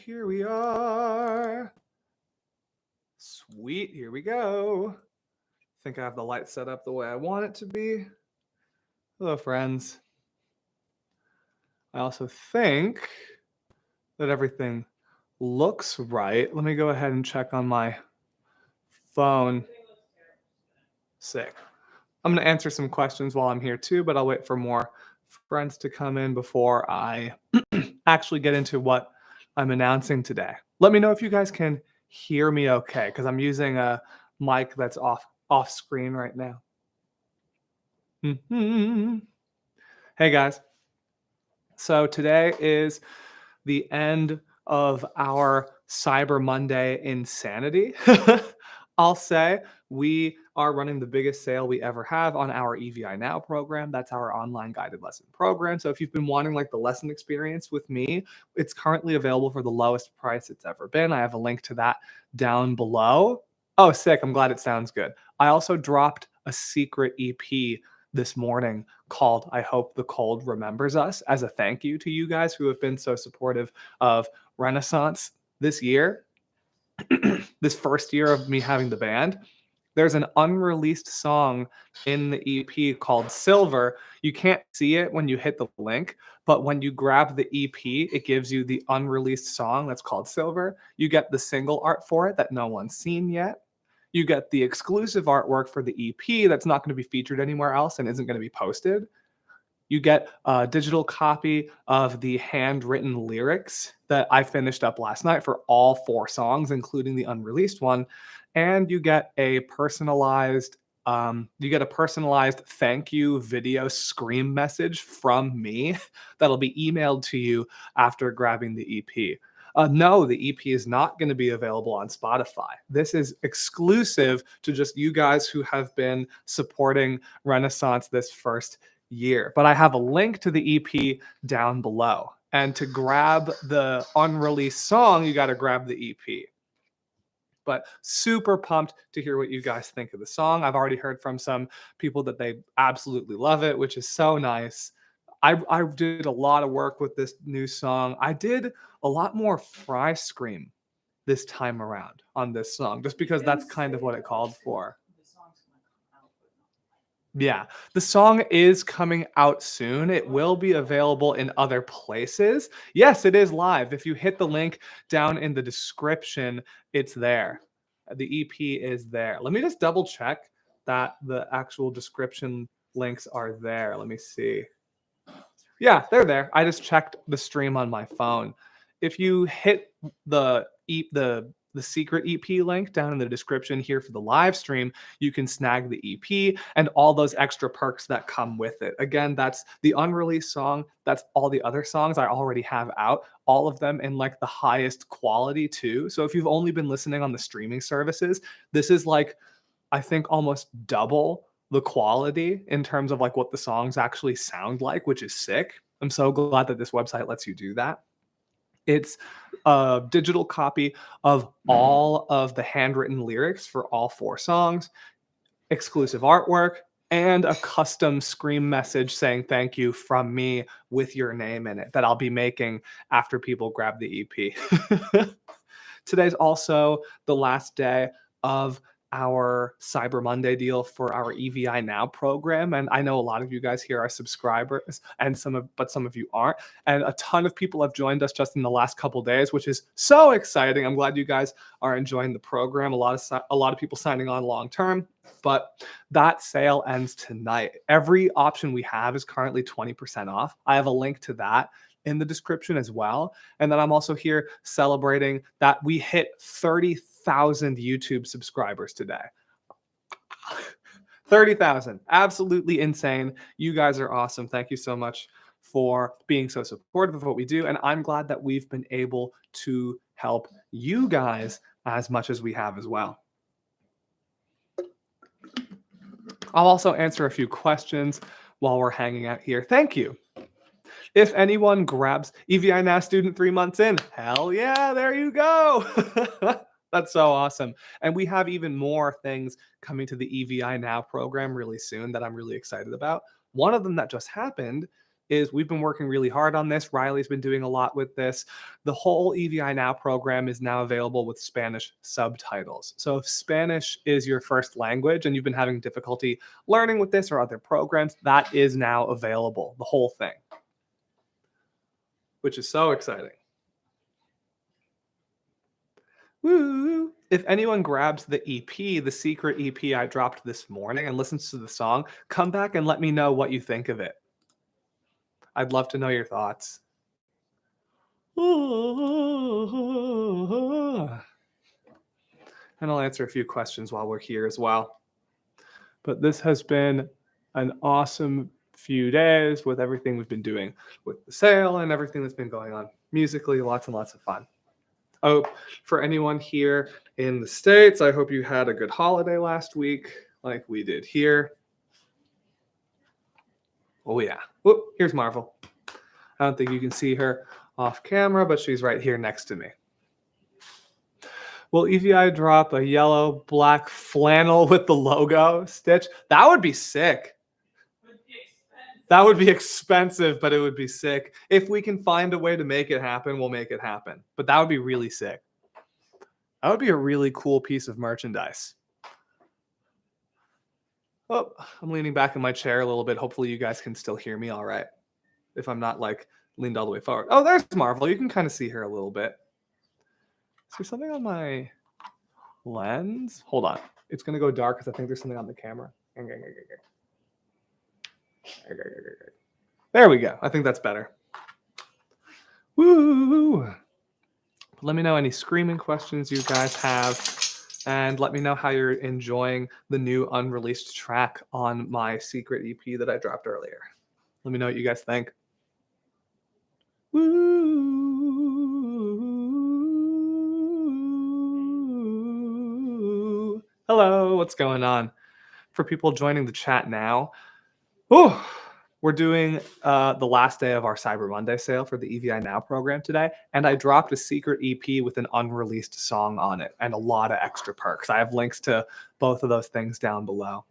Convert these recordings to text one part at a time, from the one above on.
here we are. Sweet, here we go. Think I have the light set up the way I want it to be. Hello, friends. I also think that everything looks right. Let me go ahead and check on my phone. Sick. I'm going to answer some questions while I'm here too, but I'll wait for more friends to come in before I actually get into what I'm announcing today. Let me know if you guys can hear me okay, because I'm using a mic that's off screen right now. Hey guys. So today is the end of our Cyber Monday insanity. I'll say we are running the biggest sale we ever have on our EVI Now program. That's our online guided lesson program. So if you've been wanting like the lesson experience with me, it's currently available for the lowest price it's ever been. I have a link to that down below. Oh, sick. I'm glad it sounds good. I also dropped a secret EP this morning called I Hope the Cold Remembers Us as a thank you to you guys who have been so supportive of Renaissance this year. This first year of me having the band. There's an unreleased song in the EP called Silver. You can't see it when you hit the link, but when you grab the EP, it gives you the unreleased song that's called Silver. You get the single art for it that no one's seen yet. You get the exclusive artwork for the EP that's not going to be featured anywhere else and isn't going to be posted. You get a digital copy of the handwritten lyrics that I finished up last night for all 4 songs, including the unreleased one. And you get a personalized thank you video scream message from me that'll be emailed to you after grabbing the EP. No, the EP is not going to be available on Spotify. This is exclusive to just you guys who have been supporting Renaissance this first year. But I have a link to the EP down below. And to grab the unreleased song, you got to grab the EP. But super pumped to hear what you guys think of the song. I've already heard from some people that they absolutely love it, which is so nice. I did a lot of work with this new song. I did a lot more fry scream this time around on this song, just because that's kind of what it called for. Yeah, the song is coming out soon. It will be available in other places. Yes, it is live. If you hit the link down in the description, it's there. The EP is there. Let me just double check that the actual description links are there. Let me see. Yeah, they're there. I just checked the stream on my phone. If you hit the secret EP link down in the description here for the live stream, you can snag the EP and all those extra perks that come with it. Again, that's the unreleased song. That's all the other songs I already have out, all of them in like the highest quality too. So if you've only been listening on the streaming services, this is like, I think almost double the quality in terms of like what the songs actually sound like, which is sick. I'm so glad that this website lets you do that. It's a digital copy of all of the handwritten lyrics for all 4 songs, exclusive artwork, and a custom scream message saying thank you from me with your name in it that I'll be making after people grab the EP. Today's also the last day of our Cyber Monday deal for our EVI Now program. And I know a lot of you guys here are subscribers and some of you aren't. And a ton of people have joined us just in the last couple days, which is so exciting. I'm glad you guys are enjoying the program. A lot of people signing on long term, but that sale ends tonight. Every option we have is currently 20% off. I have a link to that in the description as well. And then I'm also here celebrating that we hit 30,000 YouTube subscribers today. 30,000, absolutely insane. You guys are awesome. Thank you so much for being so supportive of what we do. And I'm glad that we've been able to help you guys as much as we have as well. I'll also answer a few questions while we're hanging out here. Thank you. If anyone grabs EVI Now student 3 months in, hell yeah, there you go. That's so awesome. And we have even more things coming to the EVI Now program really soon that I'm really excited about. One of them that just happened is we've been working really hard on this. Riley's been doing a lot with this. The whole EVI Now program is now available with Spanish subtitles. So if Spanish is your first language and you've been having difficulty learning with this or other programs, that is now available, the whole thing, which is so exciting. Woo! If anyone grabs the EP, the secret EP I dropped this morning, and listens to the song, come back and let me know what you think of it. I'd love to know your thoughts. And I'll answer a few questions while we're here as well. But this has been an awesome few days with everything we've been doing with the sale and everything that's been going on musically. Lots and lots of fun. Oh, for anyone here in the States, I hope you had a good holiday last week like we did here. Oh yeah. Whoop, here's Marvel. I don't think you can see her off camera, but she's right here next to me. Will EVI drop a yellow black flannel with the logo stitch? That would be sick. That would be expensive, but it would be sick. If we can find a way to make it happen, we'll make it happen. But that would be really sick. That would be a really cool piece of merchandise. Oh, I'm leaning back in my chair a little bit. Hopefully you guys can still hear me all right. If I'm not like leaned all the way forward. Oh, there's Marvel. You can kind of see her a little bit. Is there something on my lens? Hold on. It's going to go dark because I think there's something on the camera. There we go. I think that's better. Woo! Let me know any screaming questions you guys have, and let me know how you're enjoying the new unreleased track on my secret EP that I dropped earlier. Let me know what you guys think. Woo! Hello, what's going on? For people joining the chat now, we're doing the last day of our Cyber Monday sale for the EVI Now program today, and I dropped a secret EP with an unreleased song on it and a lot of extra perks. I have links to both of those things down below.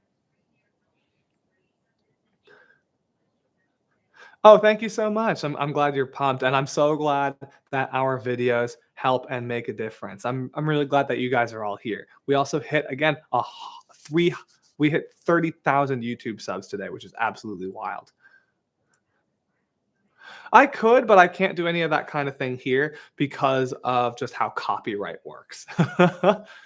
Oh, thank you so much. I'm glad you're pumped, and I'm so glad that our videos help and make a difference. I'm really glad that you guys are all here. We also hit, again, we hit 30,000 YouTube subs today, which is absolutely wild. I could, but I can't do any of that kind of thing here because of just how copyright works.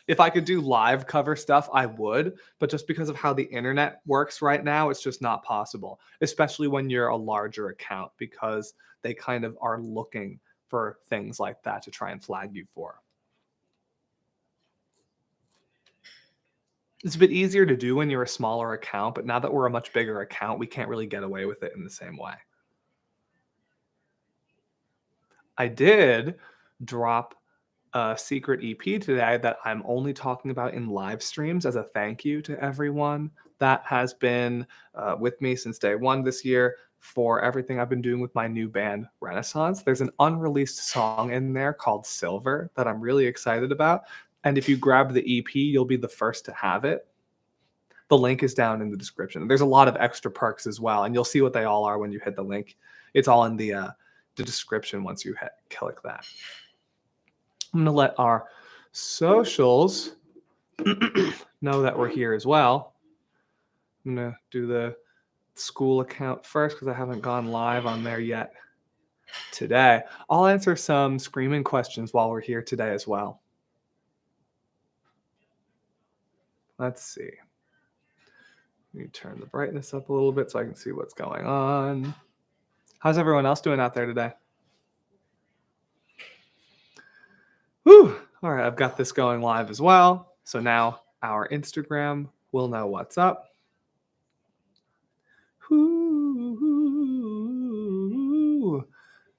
If I could do live cover stuff, I would, but just because of how the internet works right now, it's just not possible, especially when you're a larger account, because they kind of are looking for things like that to try and flag you for. It's a bit easier to do when you're a smaller account, but now that we're a much bigger account, we can't really get away with it in the same way. I did drop a secret EP today that I'm only talking about in live streams as a thank you to everyone that has been with me since day one this year for everything I've been doing with my new band, Renesans. There's an unreleased song in there called Silver that I'm really excited about. And if you grab the EP, you'll be the first to have it. The link is down in the description. There's a lot of extra perks as well, and you'll see what they all are when you hit the link. It's all in the description once you click that. I'm going to let our socials know that we're here as well. I'm going to do the school account first because I haven't gone live on there yet today. I'll answer some screaming questions while we're here today as well. Let's see. Let me turn the brightness up a little bit so I can see what's going on. How's everyone else doing out there today? Whew. All right, I've got this going live as well. So now our Instagram will know what's up. Whew.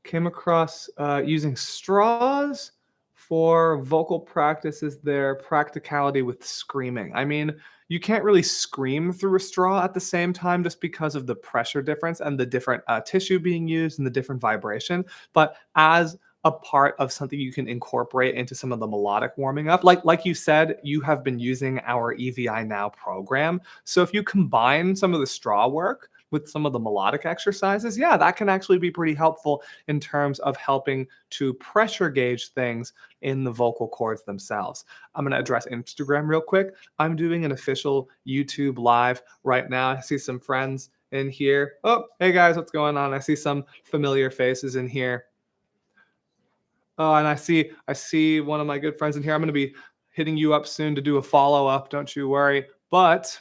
Came across using straws for vocal practice is their practicality with screaming. I mean, you can't really scream through a straw at the same time just because of the pressure difference and the different tissue being used and the different vibration. But as a part of something you can incorporate into some of the melodic warming up, like you said, you have been using our EVI Now program. So if you combine some of the straw work with some of the melodic exercises, yeah, that can actually be pretty helpful in terms of helping to pressure gauge things in the vocal cords themselves. I'm going to address Instagram real quick. I'm doing an official YouTube live right now. I see some friends in here. Oh, hey guys, what's going on? I see some familiar faces in here. Oh, and I see one of my good friends in here. I'm going to be hitting you up soon to do a follow up. Don't you worry. But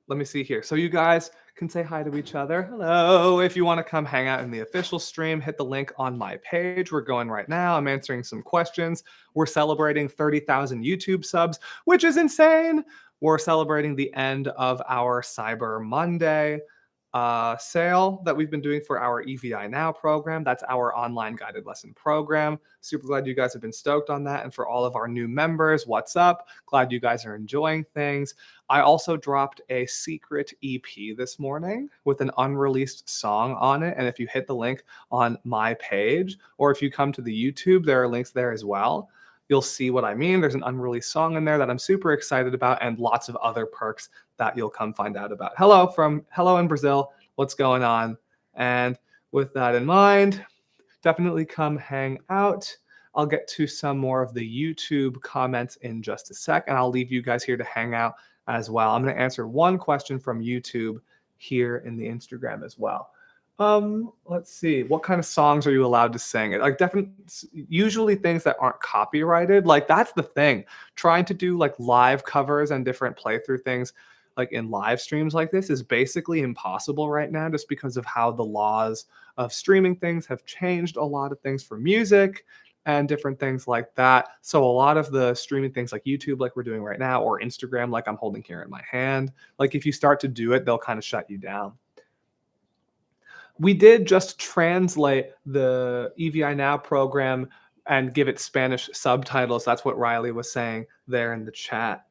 let me see here. So you guys can say hi to each other. Hello. If you want to come hang out in the official stream, hit the link on my page. We're going right now. I'm answering some questions. We're celebrating 30,000 YouTube subs, which is insane. We're celebrating the end of our Cyber Monday sale that we've been doing for our EVI Now program. That's our online guided lesson program. Super glad you guys have been stoked on that. And for all of our new members, what's up? Glad you guys are enjoying things. I also dropped a secret EP this morning with an unreleased song on it. And if you hit the link on my page, or if you come to the YouTube, there are links there as well. You'll see what I mean. There's an unreleased song in there that I'm super excited about, and lots of other perks that you'll come find out about. Hello in Brazil. What's going on? And with that in mind, definitely come hang out. I'll get to some more of the YouTube comments in just a sec, and I'll leave you guys here to hang out as well. I'm going to answer one question from YouTube here in the Instagram as well. Let's see. What kind of songs are you allowed to sing? Like, definitely, usually things that aren't copyrighted. Like, that's the thing. Trying to do like live covers and different playthrough things, like in live streams like this, is basically impossible right now, just because of how the laws of streaming things have changed a lot of things for music and different things like that. So a lot of the streaming things like YouTube, like we're doing right now, or Instagram, like I'm holding here in my hand, like if you start to do it, they'll kind of shut you down. We did just translate the EVI Now program and give it Spanish subtitles. That's what Riley was saying there in the chat.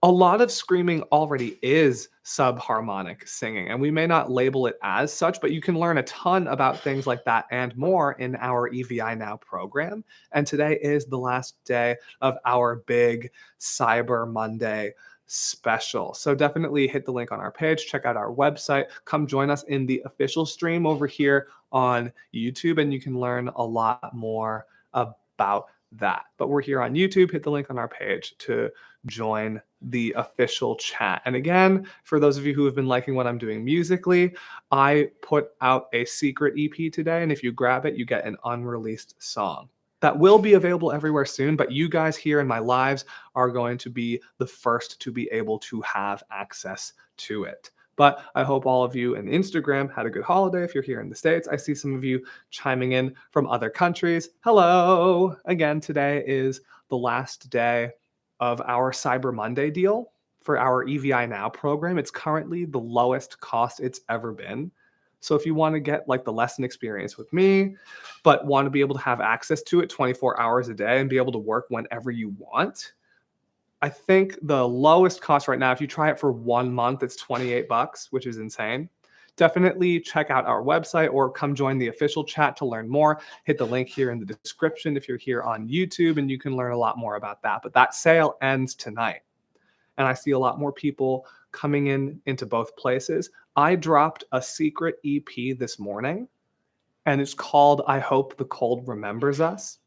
A lot of screaming already is subharmonic singing, and we may not label it as such, but you can learn a ton about things like that and more in our EVI Now program. And today is the last day of our big Cyber Monday special. So definitely hit the link on our page, check out our website, come join us in the official stream over here on YouTube, and you can learn a lot more about that. But we're here on YouTube. Hit the link on our page to join the official chat. And again, for those of you who have been liking what I'm doing musically, I put out a secret EP today, and if you grab it, you get an unreleased song that will be available everywhere soon. But you guys here in my lives are going to be the first to be able to have access to it. But I hope all of you in Instagram had a good holiday. If you're here in the States, I see some of you chiming in from other countries. Hello. Again, today is the last day of our Cyber Monday deal for our EVI Now program. It's currently the lowest cost it's ever been. So if you want to get like the lesson experience with me, but want to be able to have access to it 24 hours a day and be able to work whenever you want, I think the lowest cost right now, if you try it for 1 month, it's $28, which is insane. Definitely check out our website or come join the official chat to learn more. Hit the link here in the description if you're here on YouTube, and you can learn a lot more about that. But that sale ends tonight, and I see a lot more people coming into both places. I dropped a secret EP this morning, and it's called I Hope the Cold Remembers Us.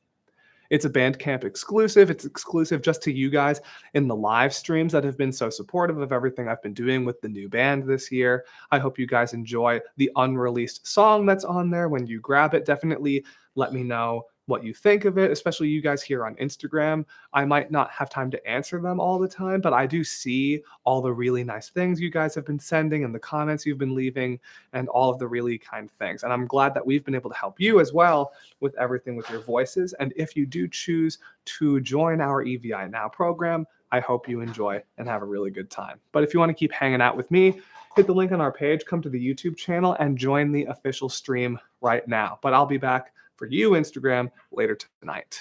It's a Bandcamp exclusive. It's exclusive just to you guys in the live streams that have been so supportive of everything I've been doing with the new band this year. I hope you guys enjoy the unreleased song that's on there. When you grab it, definitely let me know what you think of it, especially you guys here on Instagram. I might not have time to answer them all the time, but I do see all the really nice things you guys have been sending and the comments you've been leaving and all of the really kind things. And I'm glad that we've been able to help you as well with everything with your voices. And if you do choose to join our EVI Now program, I hope you enjoy and have a really good time. But if you want to keep hanging out with me, hit the link on our page, come to the YouTube channel, and join the official stream right now. But I'll be back for you, Instagram, later tonight.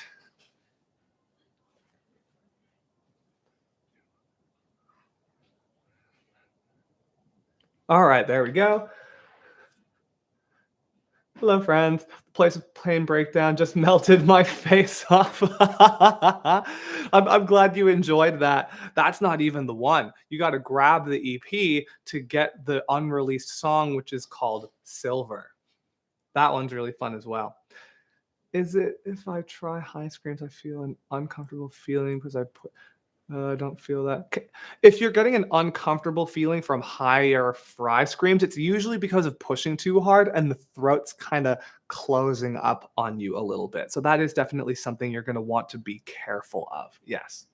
All right, there we go. Hello, friends. The place of plane breakdown just melted my face off. I'm glad you enjoyed that. That's not even the one. You got to grab the EP to get the unreleased song, which is called Silver. That one's really fun as well. Is it if I try high screams, I feel an uncomfortable feeling because I don't feel that. If you're getting an uncomfortable feeling from higher fry screams, it's usually because of pushing too hard and the throat's kind of closing up on you a little bit. So that is definitely something you're going to want to be careful of. Yes.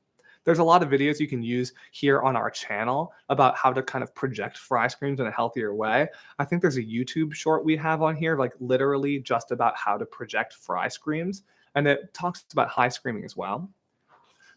There's a lot of videos you can use here on our channel about how to kind of project fry screams in a healthier way. I think there's a YouTube short we have on here, like literally just about how to project fry screams. And it talks about high screaming as well,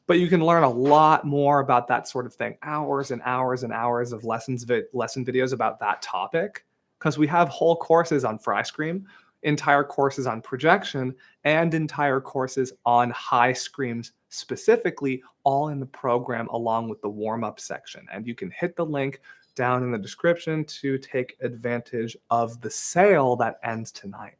but you can learn a lot more about that sort of thing. Hours and hours and hours of lesson videos about that topic, because we have whole courses on fry scream, entire courses on projection, and entire courses on high screams specifically, all in the program along with the warm-up section. And you can hit the link down in the description to take advantage of the sale that ends tonight.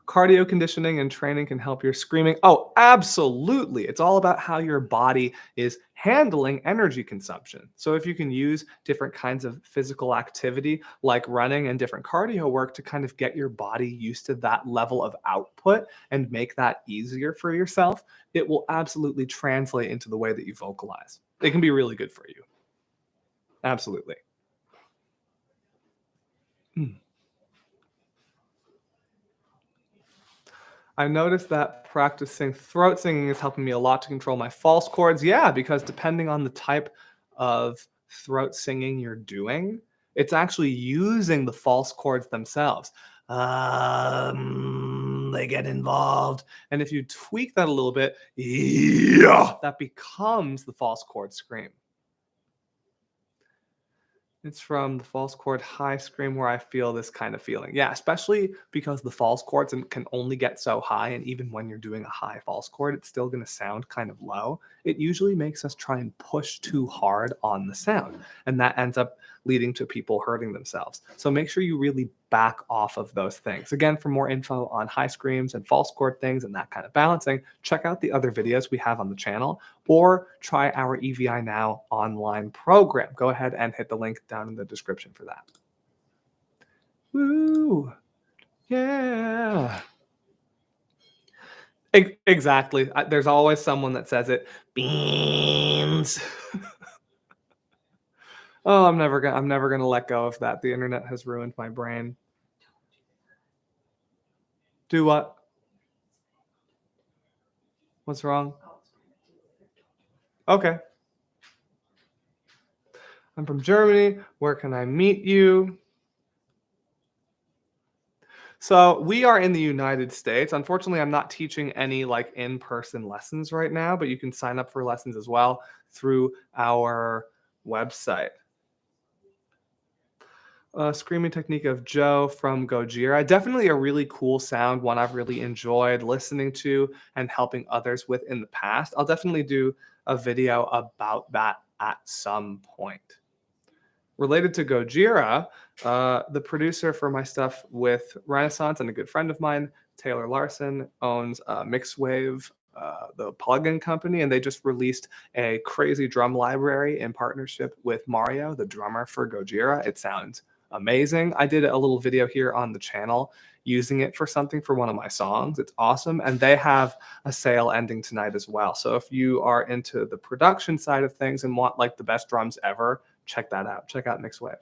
Cardio conditioning and training can help your screaming. Oh, absolutely. It's all about how your body is handling energy consumption. So if you can use different kinds of physical activity like running and different cardio work to kind of get your body used to that level of output and make that easier for yourself, it will absolutely translate into the way that you vocalize. It can be really good for you. Absolutely. Mm. I noticed that practicing throat singing is helping me a lot to control my false chords. Yeah, because depending on the type of throat singing you're doing, it's actually using the false chords themselves. They get involved. And if you tweak that a little bit, yeah, that becomes the false chord scream. It's from the false chord high scream where I feel this kind of feeling. Yeah, especially because the false chords can only get so high, and even when you're doing a high false chord, it's still going to sound kind of low. It usually makes us try and push too hard on the sound, and that ends up leading to people hurting themselves. So make sure you really back off of those things. Again, for more info on high screams and false chord things and that kind of balancing, check out the other videos we have on the channel or try our EVI Now online program. Go ahead and hit the link down in the description for that. Woo! Yeah. Exactly. There's always someone that says it. Beans. Oh, I'm never gonna let go of that. The internet has ruined my brain. Do what? What's wrong? Okay. I'm from Germany. Where can I meet you? So we are in the United States. Unfortunately, I'm not teaching any like in-person lessons right now, but you can sign up for lessons as well through our website. Screaming technique of Joe from Gojira. Definitely a really cool sound, one I've really enjoyed listening to and helping others with in the past. I'll definitely do a video about that at some point. Related to Gojira, the producer for my stuff with Renesans and a good friend of mine, Taylor Larson, owns Mixwave, the plugin company, and they just released a crazy drum library in partnership with Mario, the drummer for Gojira. It sounds amazing. I did a little video here on the channel using it for something for one of my songs. It's awesome. And they have a sale ending tonight as well. So if you are into the production side of things and want like the best drums ever, check that out. Check out Mixwave.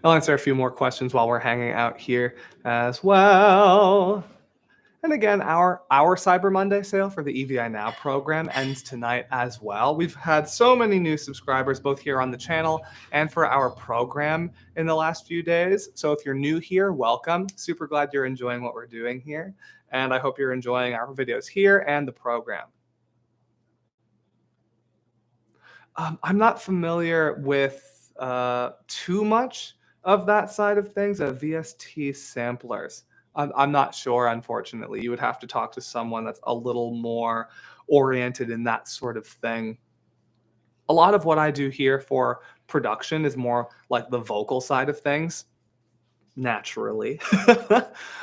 I'll answer a few more questions while we're hanging out here as well. And again, our Cyber Monday sale for the EVI Now program ends tonight as well. We've had so many new subscribers both here on the channel and for our program in the last few days. So if you're new here, welcome. Super glad you're enjoying what we're doing here. And I hope you're enjoying our videos here and the program. I'm not familiar with too much of that side of things, VST samplers. I'm not sure, unfortunately. You would have to talk to someone that's a little more oriented in that sort of thing. A lot of what I do here for production is more like the vocal side of things, naturally.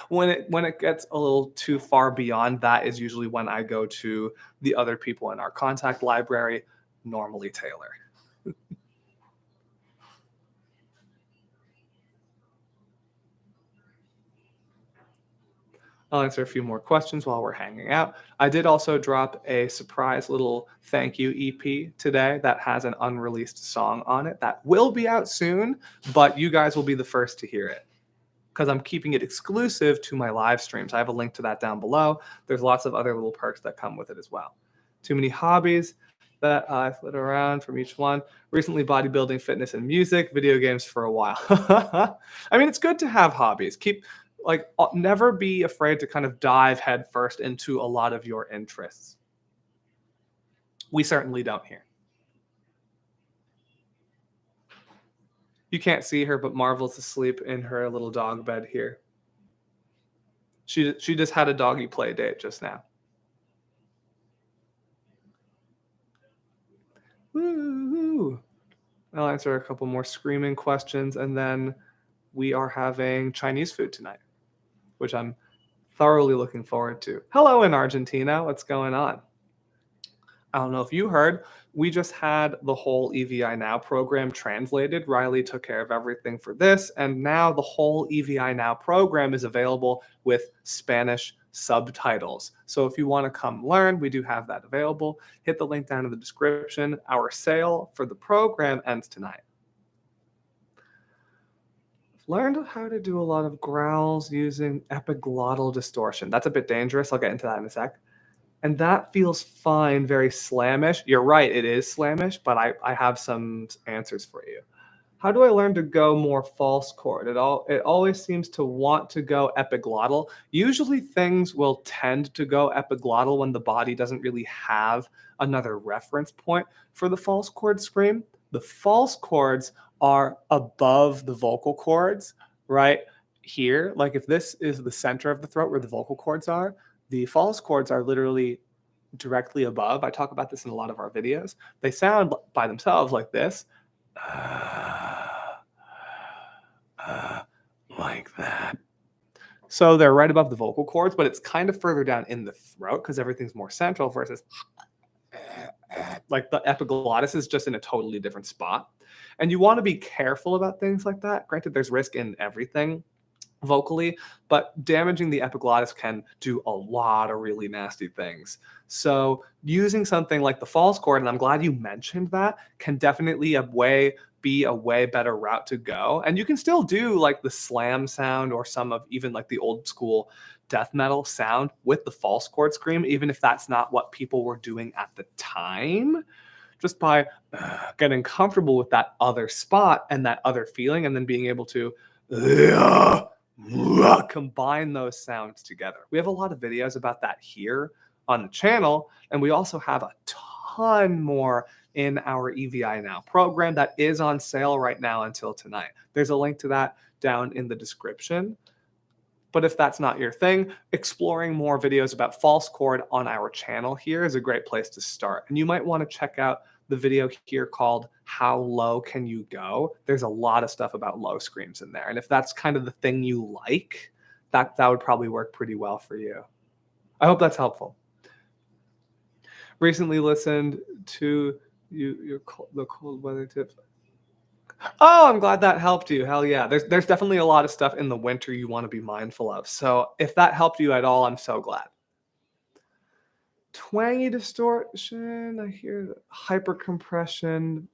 When it gets a little too far beyond that is usually when I go to the other people in our contact library, normally Taylor. I'll answer a few more questions while we're hanging out. I did also drop a surprise little thank you EP today that has an unreleased song on it that will be out soon, but you guys will be the first to hear it because I'm keeping it exclusive to my live streams. I have a link to that down below. There's lots of other little perks that come with it as well. Too many hobbies that I flit around from each one. Recently, bodybuilding, fitness, and music, video games for a while. I mean, it's good to have hobbies. Never be afraid to kind of dive headfirst into a lot of your interests. We certainly don't here. You can't see her, but Marvel's asleep in her little dog bed here. She just had a doggy play date just now. Woo! I'll answer a couple more screaming questions, and then we are having Chinese food tonight, which I'm thoroughly looking forward to. Hello in Argentina. What's going on? I don't know if you heard, we just had the whole EVI Now program translated. Riley took care of everything for this, and now the whole EVI Now program is available with Spanish subtitles. So if you want to come learn, we do have that available. Hit the link down in the description. Our sale for the program ends tonight. Learned how to do a lot of growls using epiglottal distortion. That's a bit dangerous. I'll get into that in a sec. And that feels fine, very slamish. You're right, it is slamish, but I have some answers for you. How do I learn to go more false chord? It always seems to want to go epiglottal. Usually things will tend to go epiglottal when the body doesn't really have another reference point for the false chord scream. The false chords are above the vocal cords, right here. Like if this is the center of the throat where the vocal cords are, the false chords are literally directly above. I talk about this in a lot of our videos. They sound by themselves like this. Like that. So they're right above the vocal cords, but it's kind of further down in the throat because everything's more central versus like the epiglottis is just in a totally different spot. And you want to be careful about things like that. Granted, there's risk in everything vocally, but damaging the epiglottis can do a lot of really nasty things. So using something like the false chord, and I'm glad you mentioned that, can definitely be a way better route to go. And you can still do like the slam sound or some of even like the old school death metal sound with the false chord scream, even if that's not what people were doing at the time. Just by getting comfortable with that other spot and that other feeling, and then being able to combine those sounds together. We have a lot of videos about that here on the channel, and we also have a ton more in our EVI Now program that is on sale right now until tonight. There's a link to that down in the description. But if that's not your thing, exploring more videos about false chord on our channel here is a great place to start. And you might want to check out the video here called How Low Can You Go? There's a lot of stuff about low screams in there. And if that's kind of the thing you like, that would probably work pretty well for you. I hope that's helpful. Recently listened to the cold weather tips. Oh, I'm glad that helped you. Hell yeah. There's definitely a lot of stuff in the winter you want to be mindful of. So if that helped you at all, I'm so glad. Twangy distortion, I hear hyper compression.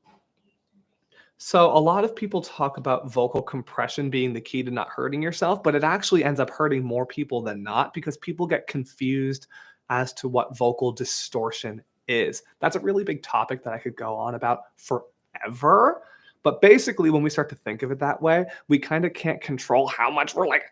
So a lot of people talk about vocal compression being the key to not hurting yourself, but it actually ends up hurting more people than not because people get confused as to what vocal distortion is. That's a really big topic that I could go on about forever. But basically, when we start to think of it that way, we kind of can't control how much we're like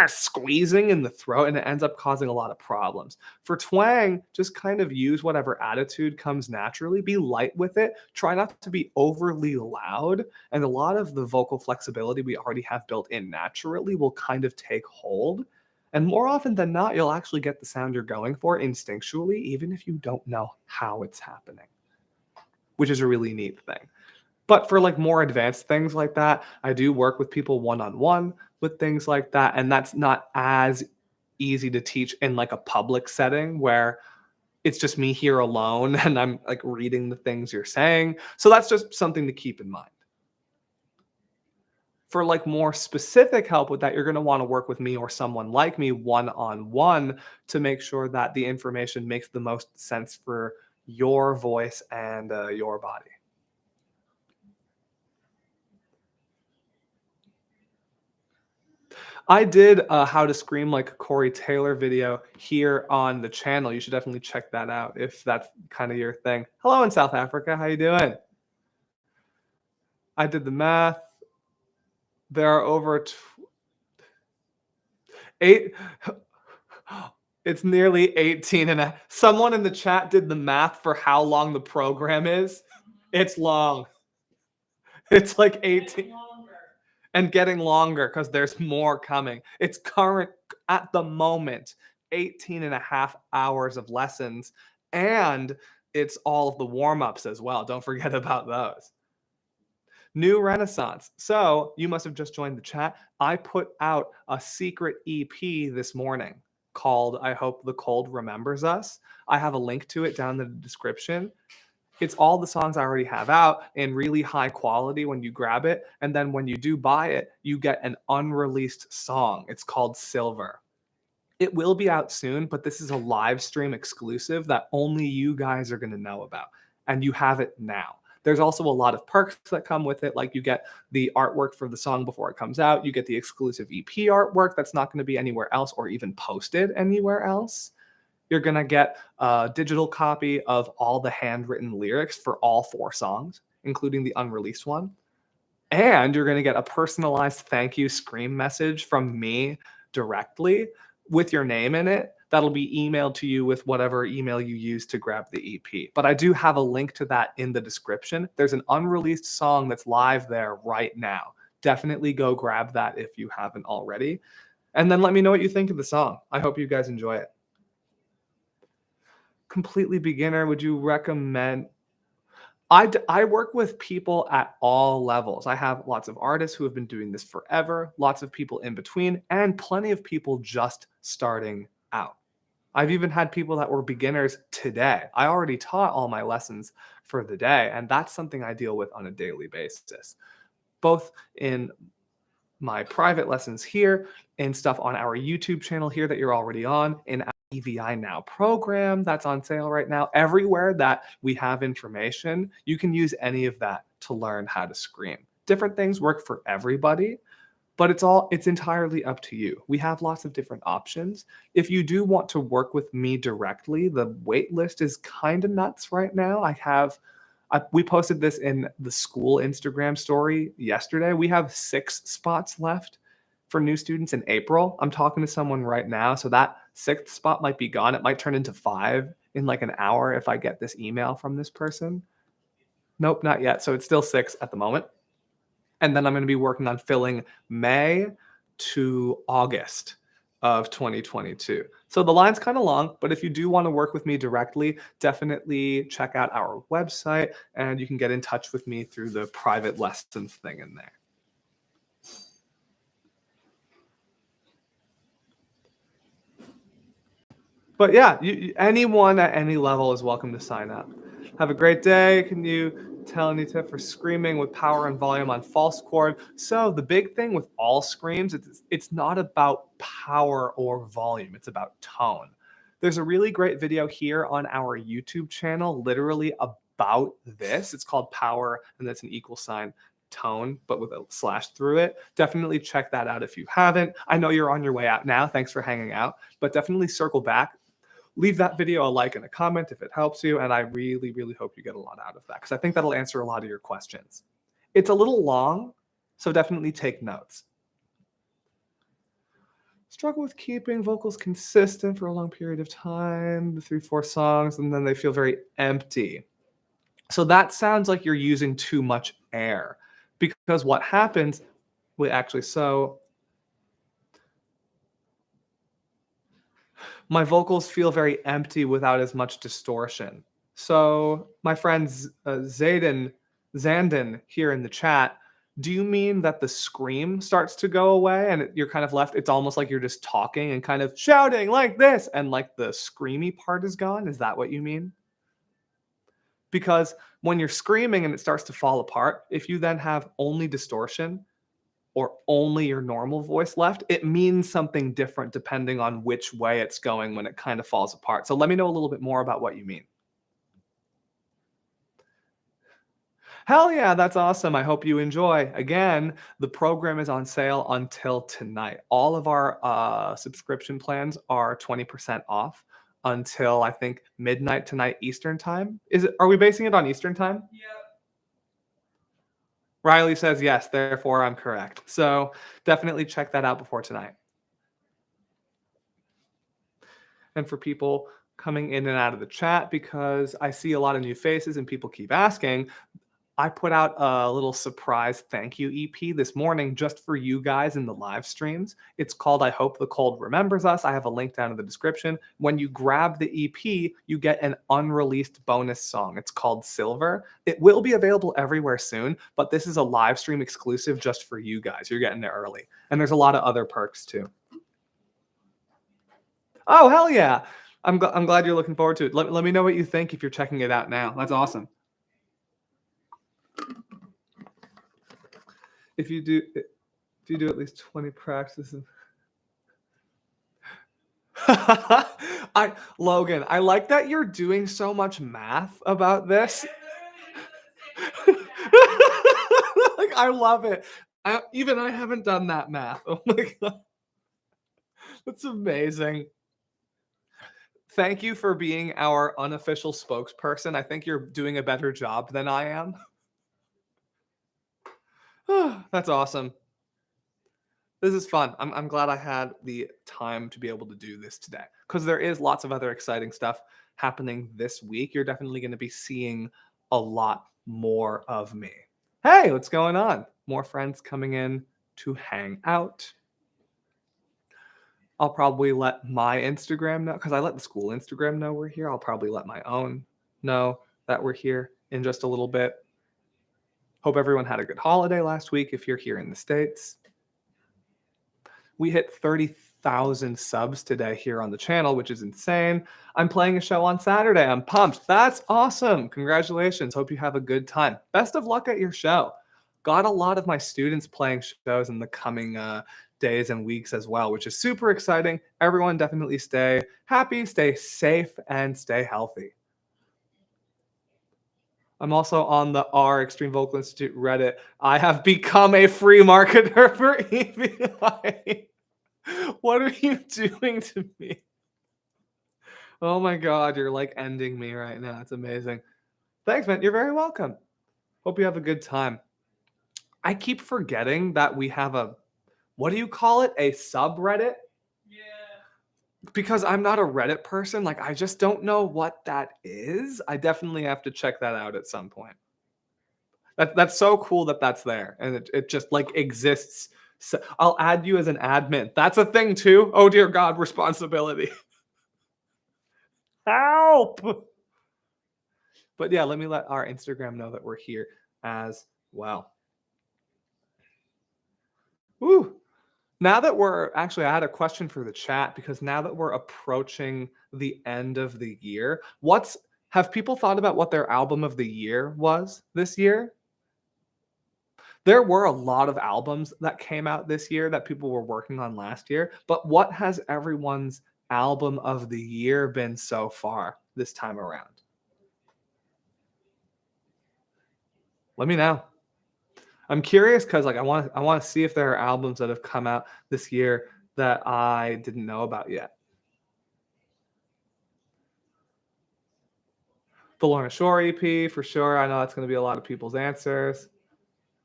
squeezing in the throat, and it ends up causing a lot of problems. For twang, just kind of use whatever attitude comes naturally. Be light with it. Try not to be overly loud. And a lot of the vocal flexibility we already have built in naturally will kind of take hold. And more often than not, you'll actually get the sound you're going for instinctually, even if you don't know how it's happening, which is a really neat thing. But for like more advanced things like that, I do work with people one on one with things like that. And that's not as easy to teach in like a public setting where it's just me here alone and I'm like reading the things you're saying. So that's just something to keep in mind. For like more specific help with that, you're going to want to work with me or someone like me one on one to make sure that the information makes the most sense for your voice and your body. I did a how to scream like Corey Taylor video here on the channel. You should definitely check that out if that's kind of your thing. Hello in South Africa. How you doing? I did the math. There are over eight. It's nearly 18 and someone in the chat did the math for how long the program is. It's long. It's like 18 and getting longer because there's more coming. It's current at the moment, 18 and a half hours of lessons. And it's all of the warm-ups as well. Don't forget about those. New Renaissance. So you must have just joined the chat. I put out a secret EP this morning called I Hope the Cold Remembers Us. I have a link to it down in the description. It's all the songs I already have out in really high quality when you grab it. And then when you do buy it, you get an unreleased song. It's called Silver. It will be out soon, but this is a live stream exclusive that only you guys are going to know about. And you have it now. There's also a lot of perks that come with it. Like you get the artwork for the song before it comes out. You get the exclusive EP artwork that's not going to be anywhere else or even posted anywhere else. You're going to get a digital copy of all the handwritten lyrics for all 4 songs, including the unreleased one. And you're going to get a personalized thank you scream message from me directly with your name in it. That'll be emailed to you with whatever email you use to grab the EP. But I do have a link to that in the description. There's an unreleased song that's live there right now. Definitely go grab that if you haven't already. And then let me know what you think of the song. I hope you guys enjoy it. Completely beginner, would you recommend? I work with people at all levels. I have lots of artists who have been doing this forever, lots of people in between, and plenty of people just starting out. I've even had people that were beginners today. I already taught all my lessons for the day, and that's something I deal with on a daily basis, both in my private lessons here and stuff on our YouTube channel here that you're already on, in our EVI Now program that's on sale right now. Everywhere that we have information, you can use any of that to learn how to scream. Different things work for everybody, but it's entirely up to you. We have lots of different options. If you do want to work with me directly, the wait list is kind of nuts right now. We posted this in the school Instagram story yesterday. We have 6 spots left for new students in April. I'm talking to someone right now, so that 6th spot might be gone. It might turn into 5 in like an hour if I get this email from this person. Nope, not yet. So it's still 6 at the moment. And then I'm going to be working on filling May to August of 2022. So the line's kind of long, but if you do want to work with me directly, definitely check out our website and you can get in touch with me through the private lessons thing in there. But yeah, anyone at any level is welcome to sign up. Have a great day. Can you tell any tip for screaming with power and volume on false chord? So the big thing with all screams, it's not about power or volume. It's about tone. There's a really great video here on our YouTube channel, literally about this. It's called Power, and that's an equal sign tone, but with a slash through it. Definitely check that out if you haven't. I know you're on your way out now. Thanks for hanging out, but definitely circle back. Leave that video a like and a comment if it helps you, and I really, really hope you get a lot out of that because I think that'll answer a lot of your questions. It's a little long, so definitely take notes. Struggle with keeping vocals consistent for a long period of time, 3-4 songs, and then they feel very empty. So that sounds like you're using too much air because what happens, so My vocals feel very empty without as much distortion. So, my friend Zandon here in the chat, do you mean that the scream starts to go away and you're kind of left? It's almost like you're just talking and kind of shouting like this, and like the screamy part is gone. Is that what you mean? Because when you're screaming and it starts to fall apart, if you then have only distortion or only your normal voice left, it means something different depending on which way it's going when it kind of falls apart. So let me know a little bit more about what you mean. Hell yeah, that's awesome. I hope you enjoy. Again, the program is on sale until tonight. All of our subscription plans are 20% off until I think midnight tonight Eastern time. Are we basing it on Eastern time? Riley says yes, therefore I'm correct. So definitely check that out before tonight. And for people coming in and out of the chat, because I see a lot of new faces and people keep asking, I put out a little surprise thank you EP this morning just for you guys in the live streams. It's called I Hope the Cold Remembers Us. I have a link down in the description. When you grab the EP, you get an unreleased bonus song. It's called Silver. It will be available everywhere soon, but this is a live stream exclusive just for you guys. You're getting it early. And there's a lot of other perks too. Oh, hell yeah. I'm glad you're looking forward to it. Let me know what you think if you're checking it out now. That's awesome. If you do at least 20 practices. Logan, I like that you're doing so much math about this. Like, I love it. Even I haven't done that math. Oh my god. That's amazing. Thank you for being our unofficial spokesperson. I think you're doing a better job than I am. That's awesome. This is fun. I'm glad I had the time to be able to do this today because there is lots of other exciting stuff happening this week. You're definitely going to be seeing a lot more of me. Hey, what's going on? More friends coming in to hang out. I'll probably let my Instagram know because I let the school Instagram know we're here. I'll probably let my own know that we're here in just a little bit. Hope everyone had a good holiday last week if you're here in the States. We hit 30,000 subs today here on the channel, which is insane. I'm playing a show on Saturday. I'm pumped. That's awesome. Congratulations. Hope you have a good time. Best of luck at your show. Got a lot of my students playing shows in the coming days and weeks as well, which is super exciting. Everyone definitely stay happy, stay safe, and stay healthy. I'm also on the R Extreme Vocal Institute Reddit. I have become a free marketer for EVI. What are you doing to me? Oh my god, you're like ending me right now. It's amazing. Thanks, man. You're very welcome. Hope you have a good time. I keep forgetting that we have a, what do you call it? A subreddit? Because I'm not a Reddit person, like I just don't know what that is. I definitely have to check that out at some point. That's so cool that that's there and it just like exists. So I'll add you as an admin. That's a thing too. Oh dear God, responsibility. Help! But yeah, let me let our Instagram know that we're here as well. Woo! Now that we're actually, I had a question for the chat because now that we're approaching the end of the year, have people thought about what their album of the year was this year? There were a lot of albums that came out this year that people were working on last year, but what has everyone's album of the year been so far this time around? Let me know. I'm curious because like I want to see if there are albums that have come out this year that I didn't know about yet. The Lorna Shore EP for sure. I know that's going to be a lot of people's answers.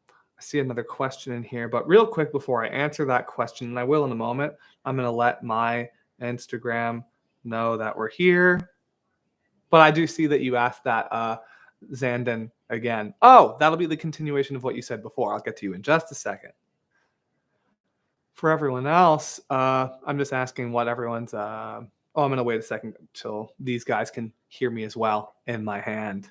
I see another question in here, but real quick before I answer that question, and I will in a moment, I'm going to let my Instagram know that we're here. But I do see that you asked that, Zandon, again. Oh, that'll be the continuation of what you said before. I'll get to you in just a second. For everyone else, I'm just asking what everyone's Oh, I'm gonna wait a second till these guys can hear me as well in my hand.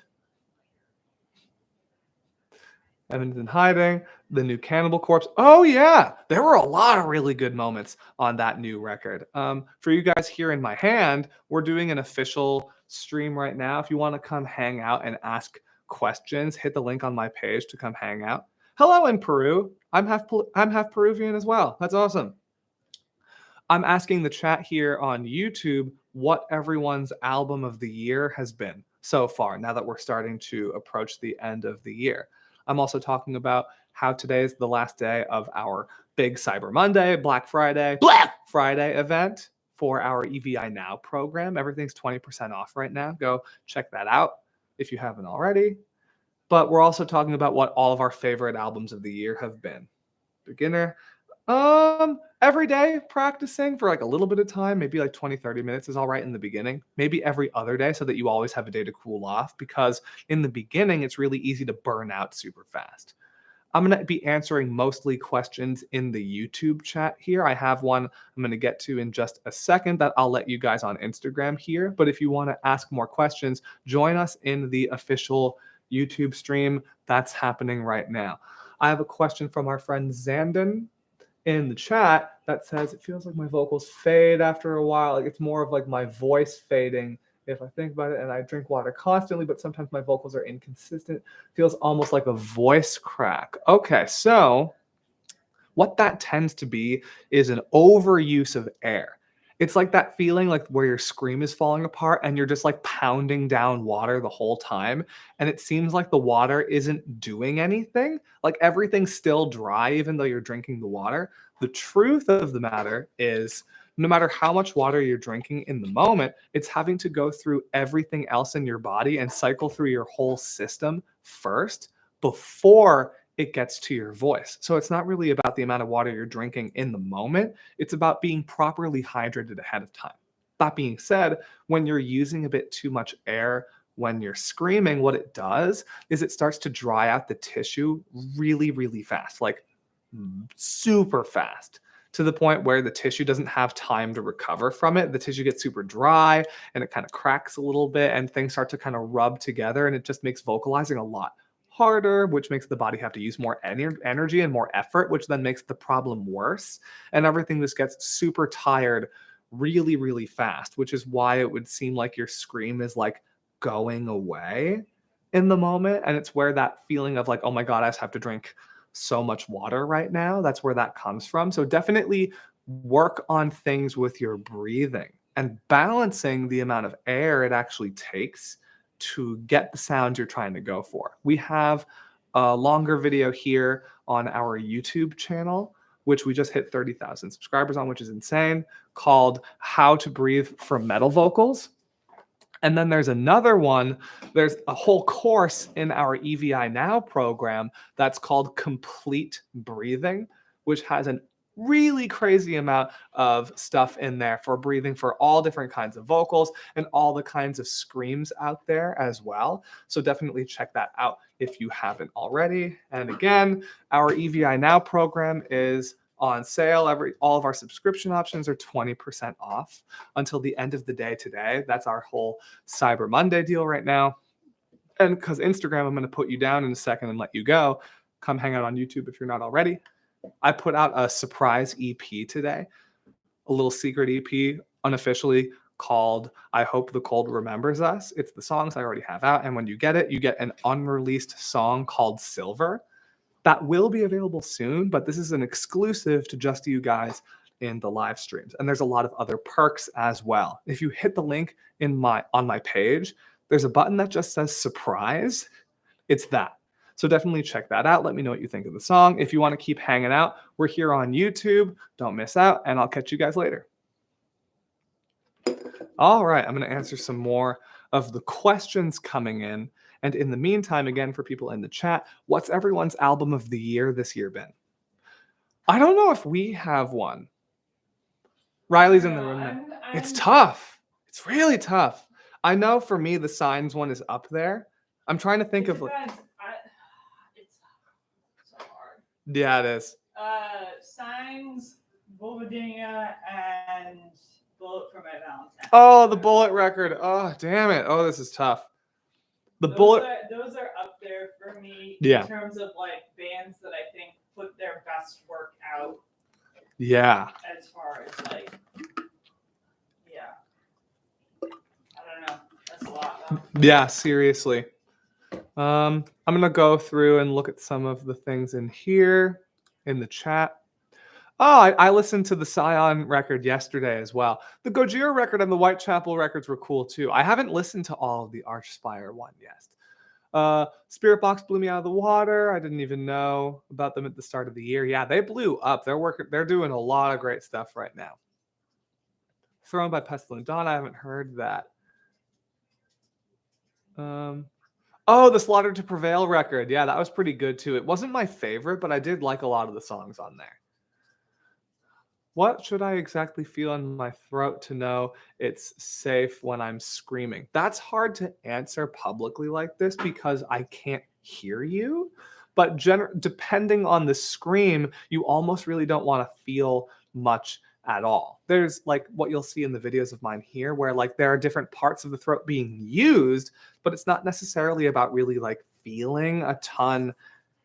Evans in Hiding, the new Cannibal Corpse. Oh yeah, there were a lot of really good moments on that new record. For you guys here in my hand, we're doing an official stream right now. If you want to come hang out and ask questions, hit the link on my page to come hang out. Hello in Peru. I'm half Peruvian as well. That's awesome. I'm asking the chat here on YouTube what everyone's album of the year has been so far, now that we're starting to approach the end of the year. I'm also talking about how today is the last day of our big Cyber Monday, Black Friday event for our EVI Now program. Everything's 20% off right now. Go check that out if you haven't already. But we're also talking about what all of our favorite albums of the year have been. Beginner, every day practicing for like a little bit of time, maybe like 20, 30 minutes is all right in the beginning. Maybe every other day so that you always have a day to cool off, because in the beginning, it's really easy to burn out super fast. I'm going to be answering mostly questions in the YouTube chat here. I have one I'm going to get to in just a second that I'll let you guys on Instagram here. But if you want to ask more questions, join us in the official YouTube stream that's happening right now. I have a question from our friend Zandon in the chat that says it feels like my vocals fade after a while. Like it's more of like my voice fading if I think about it, and I drink water constantly, but sometimes my vocals are inconsistent. Feels almost like a voice crack. Okay, so what that tends to be is an overuse of air. It's like that feeling like where your scream is falling apart and you're just like pounding down water the whole time. And it seems like the water isn't doing anything. Like everything's still dry, even though you're drinking the water. The truth of the matter is, no matter how much water you're drinking in the moment, it's having to go through everything else in your body and cycle through your whole system first before it gets to your voice. So it's not really about the amount of water you're drinking in the moment. It's about being properly hydrated ahead of time. That being said, when you're using a bit too much air when you're screaming, what it does is it starts to dry out the tissue really, really fast, like super fast, to the point where the tissue doesn't have time to recover from it. The tissue gets super dry and it kind of cracks a little bit and things start to kind of rub together, and it just makes vocalizing a lot harder, which makes the body have to use more energy and more effort, which then makes the problem worse. And everything just gets super tired really, really fast, which is why it would seem like your scream is like going away in the moment. And it's where that feeling of like, oh my God, I just have to drink so much water right now. That's where that comes from. So definitely work on things with your breathing and balancing the amount of air it actually takes to get the sound you're trying to go for. We have a longer video here on our YouTube channel, which we just hit 30,000 subscribers on, which is insane, called How to Breathe for Metal Vocals. And then there's another one, there's a whole course in our EVI Now program that's called Complete Breathing, which has an really crazy amount of stuff in there for breathing for all different kinds of vocals and all the kinds of screams out there as well. So definitely check that out if you haven't already. And again, our EVI Now program is on sale. All of our subscription options are 20% off until the end of the day today. That's our whole Cyber Monday deal right now. And because Instagram, I'm going to put you down in a second and let you go. Come hang out on YouTube if you're not already. I put out a surprise EP today, a little secret EP, unofficially called I Hope the Cold Remembers Us. It's the songs I already have out. And when you get it, you get an unreleased song called Silver. That will be available soon, but this is an exclusive to just you guys in the live streams. And there's a lot of other perks as well. If you hit the link on my page, there's a button that just says surprise. It's that. So definitely check that out. Let me know what you think of the song. If you want to keep hanging out, we're here on YouTube. Don't miss out, and I'll catch you guys later. All right, I'm going to answer some more of the questions coming in. And in the meantime, again, for people in the chat, what's everyone's album of the year this year been? I don't know if we have one. Riley's in the room now. It's tough. It's really tough. I know for me, the Signs one is up there. I'm trying to think of like. It's so hard. Yeah, it is. Signs, Bobadilla, and Bullet for My Valentine. Oh, the Bullet record. Oh, damn it. Oh, this is tough. Those are up there for me Yeah. in terms of like bands that I think put their best work out. Yeah. As far as like, yeah. I don't know. That's a lot though. Yeah, seriously. I'm gonna go through and look at some of the things in here in the chat. Oh, I listened to the Scion record yesterday as well. The Gojira record and the Whitechapel records were cool too. I haven't listened to all of the Archspire one yet. Spirit Box blew me out of the water. I didn't even know about them at the start of the year. Yeah, they blew up. They're doing a lot of great stuff right now. Thrown by Pestilent Dawn. I haven't heard that. Oh, the Slaughter to Prevail record. Yeah, that was pretty good too. It wasn't my favorite, but I did like a lot of the songs on there. What should I exactly feel in my throat to know it's safe when I'm screaming? That's hard to answer publicly like this because I can't hear you. But depending on the scream, you almost really don't want to feel much at all. There's like what you'll see in the videos of mine here, where like there are different parts of the throat being used, but it's not necessarily about really like feeling a ton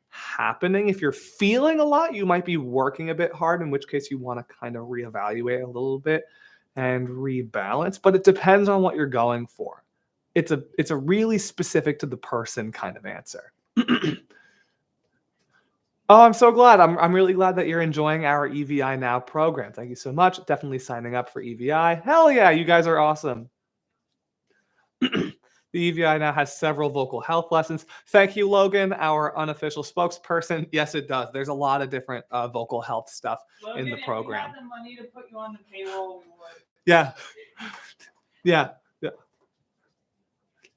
happening. If you're feeling a lot, you might be working a bit hard, in which case you want to kind of reevaluate a little bit and rebalance, but it depends on what you're going for. It's a really specific to the person kind of answer. Oh, I'm so glad. I'm really glad that you're enjoying our EVI Now program. Thank you so much. Definitely signing up for EVI. Hell yeah, you guys are awesome. The EVI now has several vocal health lessons. Thank you, Logan, our unofficial spokesperson. Yes, it does. There's a lot of different vocal health stuff Logan, in the program. If we had the money to put you on the payroll, we would. Yeah. Yeah. Yeah.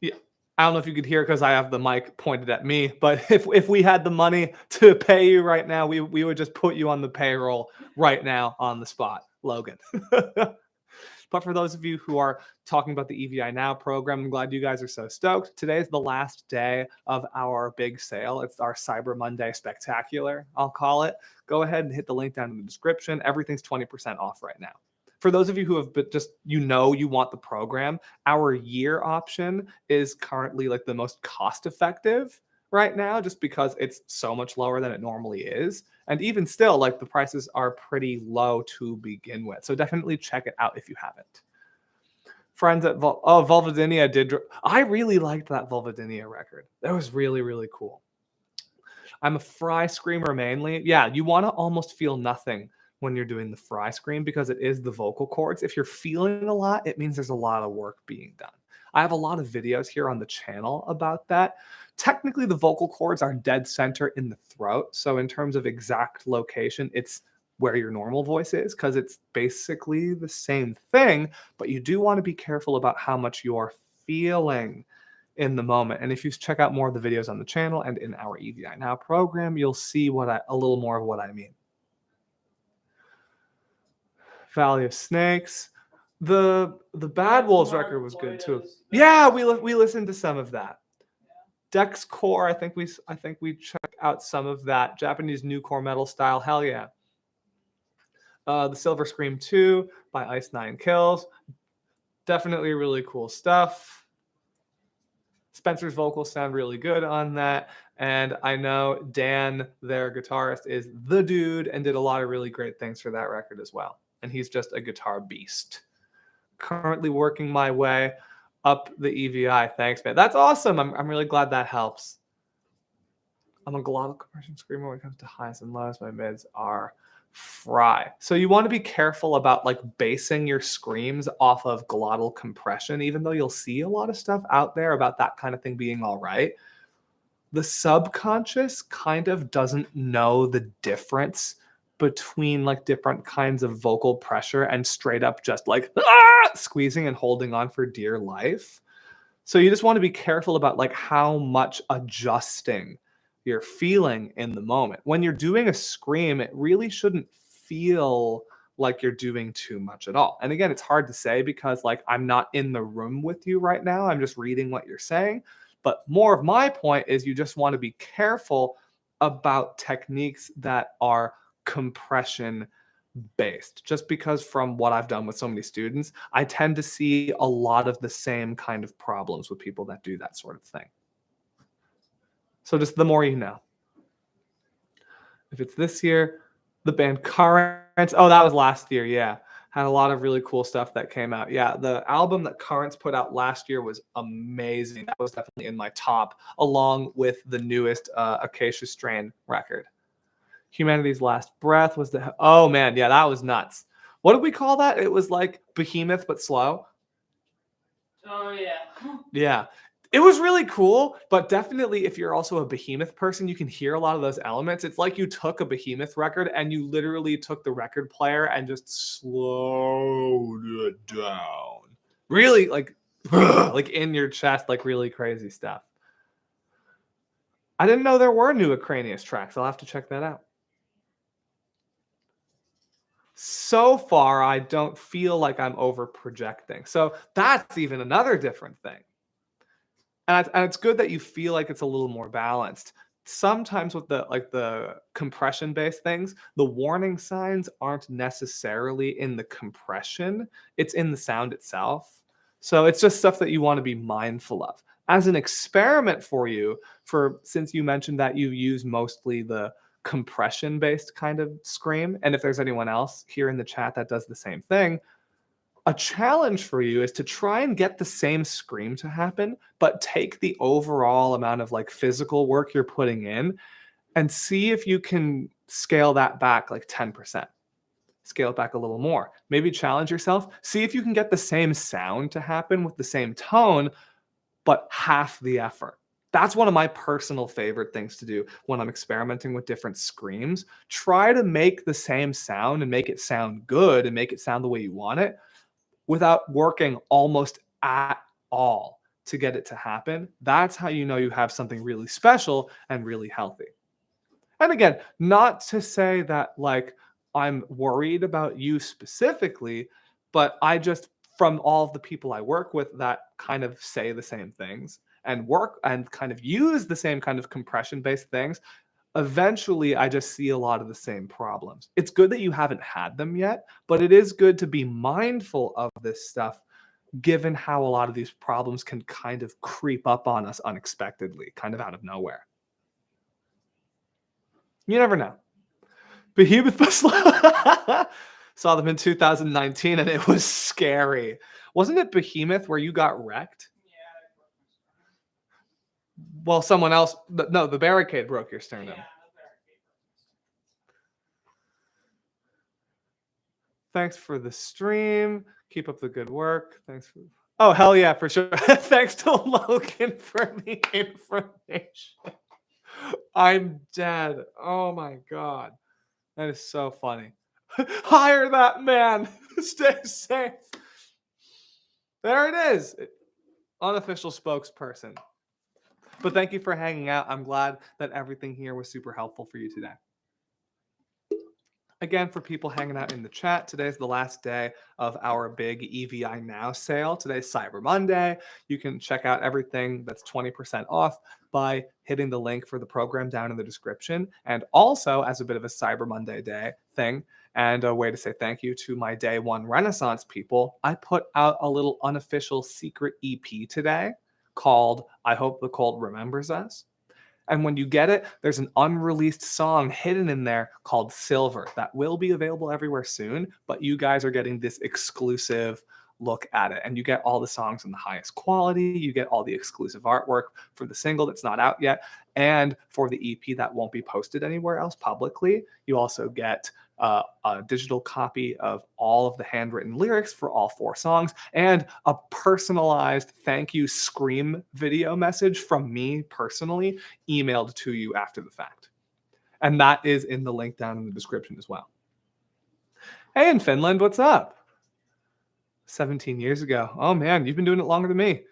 Yeah. I don't know if you could hear because I have the mic pointed at me, but if we had the money to pay you right now, we would just put you on the payroll right now on the spot, Logan. But for those of you who are talking about the EVI Now program, I'm glad you guys are so stoked. Today is the last day of our big sale. It's our Cyber Monday Spectacular, I'll call it. Go ahead and hit the link down in the description. Everything's 20% off right now. For those of you who have just, you want the program, our year option is currently like the most cost effective right now, just because it's so much lower than it normally is. And even still, like the prices are pretty low to begin with. So definitely check it out if you haven't. Friends at Vulvodynia I really liked that Vulvodynia record. That was really, really cool. I'm a fry screamer mainly. Yeah, you want to almost feel nothing when you're doing the fry scream because it is the vocal cords. If you're feeling a lot, it means there's a lot of work being done. I have a lot of videos here on the channel about that. Technically, the vocal cords are dead center in the throat. So in terms of exact location, it's where your normal voice is because it's basically the same thing, but you do want to be careful about how much you're feeling in the moment. And if you check out more of the videos on the channel and in our EVI Now program, you'll see a little more of what I mean. Valley of Snakes. The Bad Wolves record was good too. Yeah, we listened to some of that. Dex Core, I think we checked out some of that. Japanese new core metal style, hell yeah. The Silver Scream 2 by Ice Nine Kills. Definitely really cool stuff. Spencer's vocals sound really good on that. And I know Dan, their guitarist, is the dude and did a lot of really great things for that record as well. And he's just a guitar beast. Currently working my way up the EVI. Thanks, man. That's awesome. I'm really glad that helps. I'm a glottal compression screamer when it comes to highs and lows. My mids are fry. So you want to be careful about like basing your screams off of glottal compression, even though you'll see a lot of stuff out there about that kind of thing being all right. The subconscious kind of doesn't know the difference between like different kinds of vocal pressure and straight up just like squeezing and holding on for dear life. So you just want to be careful about like how much adjusting you're feeling in the moment. When you're doing a scream, it really shouldn't feel like you're doing too much at all. And again, it's hard to say because like I'm not in the room with you right now. I'm just reading what you're saying. But more of my point is you just want to be careful about techniques that are compression based, just because from what I've done with so many students, I tend to see a lot of the same kind of problems with people that do that sort of thing. So just the more you know. If it's this year, the band Currents. Oh, that was last year. Yeah. Had a lot of really cool stuff that came out. Yeah. The album that Currents put out last year was amazing. That was definitely in my top, along with the newest Acacia Strain record. Humanity's Last Breath was the. Oh, man. Yeah. That was nuts. What did we call that? It was like Behemoth, but slow. Oh, yeah. Yeah. It was really cool, but definitely if you're also a Behemoth person, you can hear a lot of those elements. It's like you took a Behemoth record and you literally took the record player and just slowed it down. Really like like in your chest, like really crazy stuff. I didn't know there were new Acranius tracks. I'll have to check that out. So far, I don't feel like I'm over projecting. So that's even another different thing. And it's good that you feel like it's a little more balanced. Sometimes with the compression based things, the warning signs aren't necessarily in the compression, it's in the sound itself. So it's just stuff that you want to be mindful of. As an experiment for you, since you mentioned that you use mostly the compression based kind of scream, and if there's anyone else here in the chat that does the same thing, a challenge for you is to try and get the same scream to happen, but take the overall amount of like physical work you're putting in and see if you can scale that back like 10%. Scale it back a little more. Maybe challenge yourself. See if you can get the same sound to happen with the same tone, but half the effort. That's one of my personal favorite things to do when I'm experimenting with different screams. Try to make the same sound and make it sound good and make it sound the way you want it, without working almost at all to get it to happen. That's how you know you have something really special and really healthy. And again, not to say that like I'm worried about you specifically, but I just, from all of the people I work with that kind of say the same things and work and kind of use the same kind of compression based things, eventually I just see a lot of the same problems. It's good that you haven't had them yet, but it is good to be mindful of this stuff given how a lot of these problems can kind of creep up on us unexpectedly, kind of out of nowhere. You never know. Behemoth saw them in 2019 and it was scary. Wasn't it Behemoth where you got wrecked? Yeah. Well, someone else, no, the barricade broke your sternum. Yeah. Thanks for the stream. Keep up the good work. Thanks for. Oh, hell yeah, for sure. Thanks to Logan for the information. I'm dead. Oh my God. That is so funny. Hire that man. Stay safe. There it is. Unofficial spokesperson. But thank you for hanging out. I'm glad that everything here was super helpful for you today. Again, for people hanging out in the chat, today's the last day of our big EVI Now sale. Today's Cyber Monday. You can check out everything that's 20% off by hitting the link for the program down in the description. And also, as a bit of a Cyber Monday day thing and a way to say thank you to my day one Renaissance people, I put out a little unofficial secret EP today called I Hope the Cold Remembers Us. And when you get it, there's an unreleased song hidden in there called Silver that will be available everywhere soon, but you guys are getting this exclusive look at it. And you get all the songs in the highest quality. You get all the exclusive artwork for the single that's not out yet. And for the EP that won't be posted anywhere else publicly, you also get a digital copy of all of the handwritten lyrics for all 4 songs and a personalized thank you scream video message from me personally emailed to you after the fact. And that is in the link down in the description as well. Hey, in Finland, what's up? 17 years ago. Oh man, you've been doing it longer than me.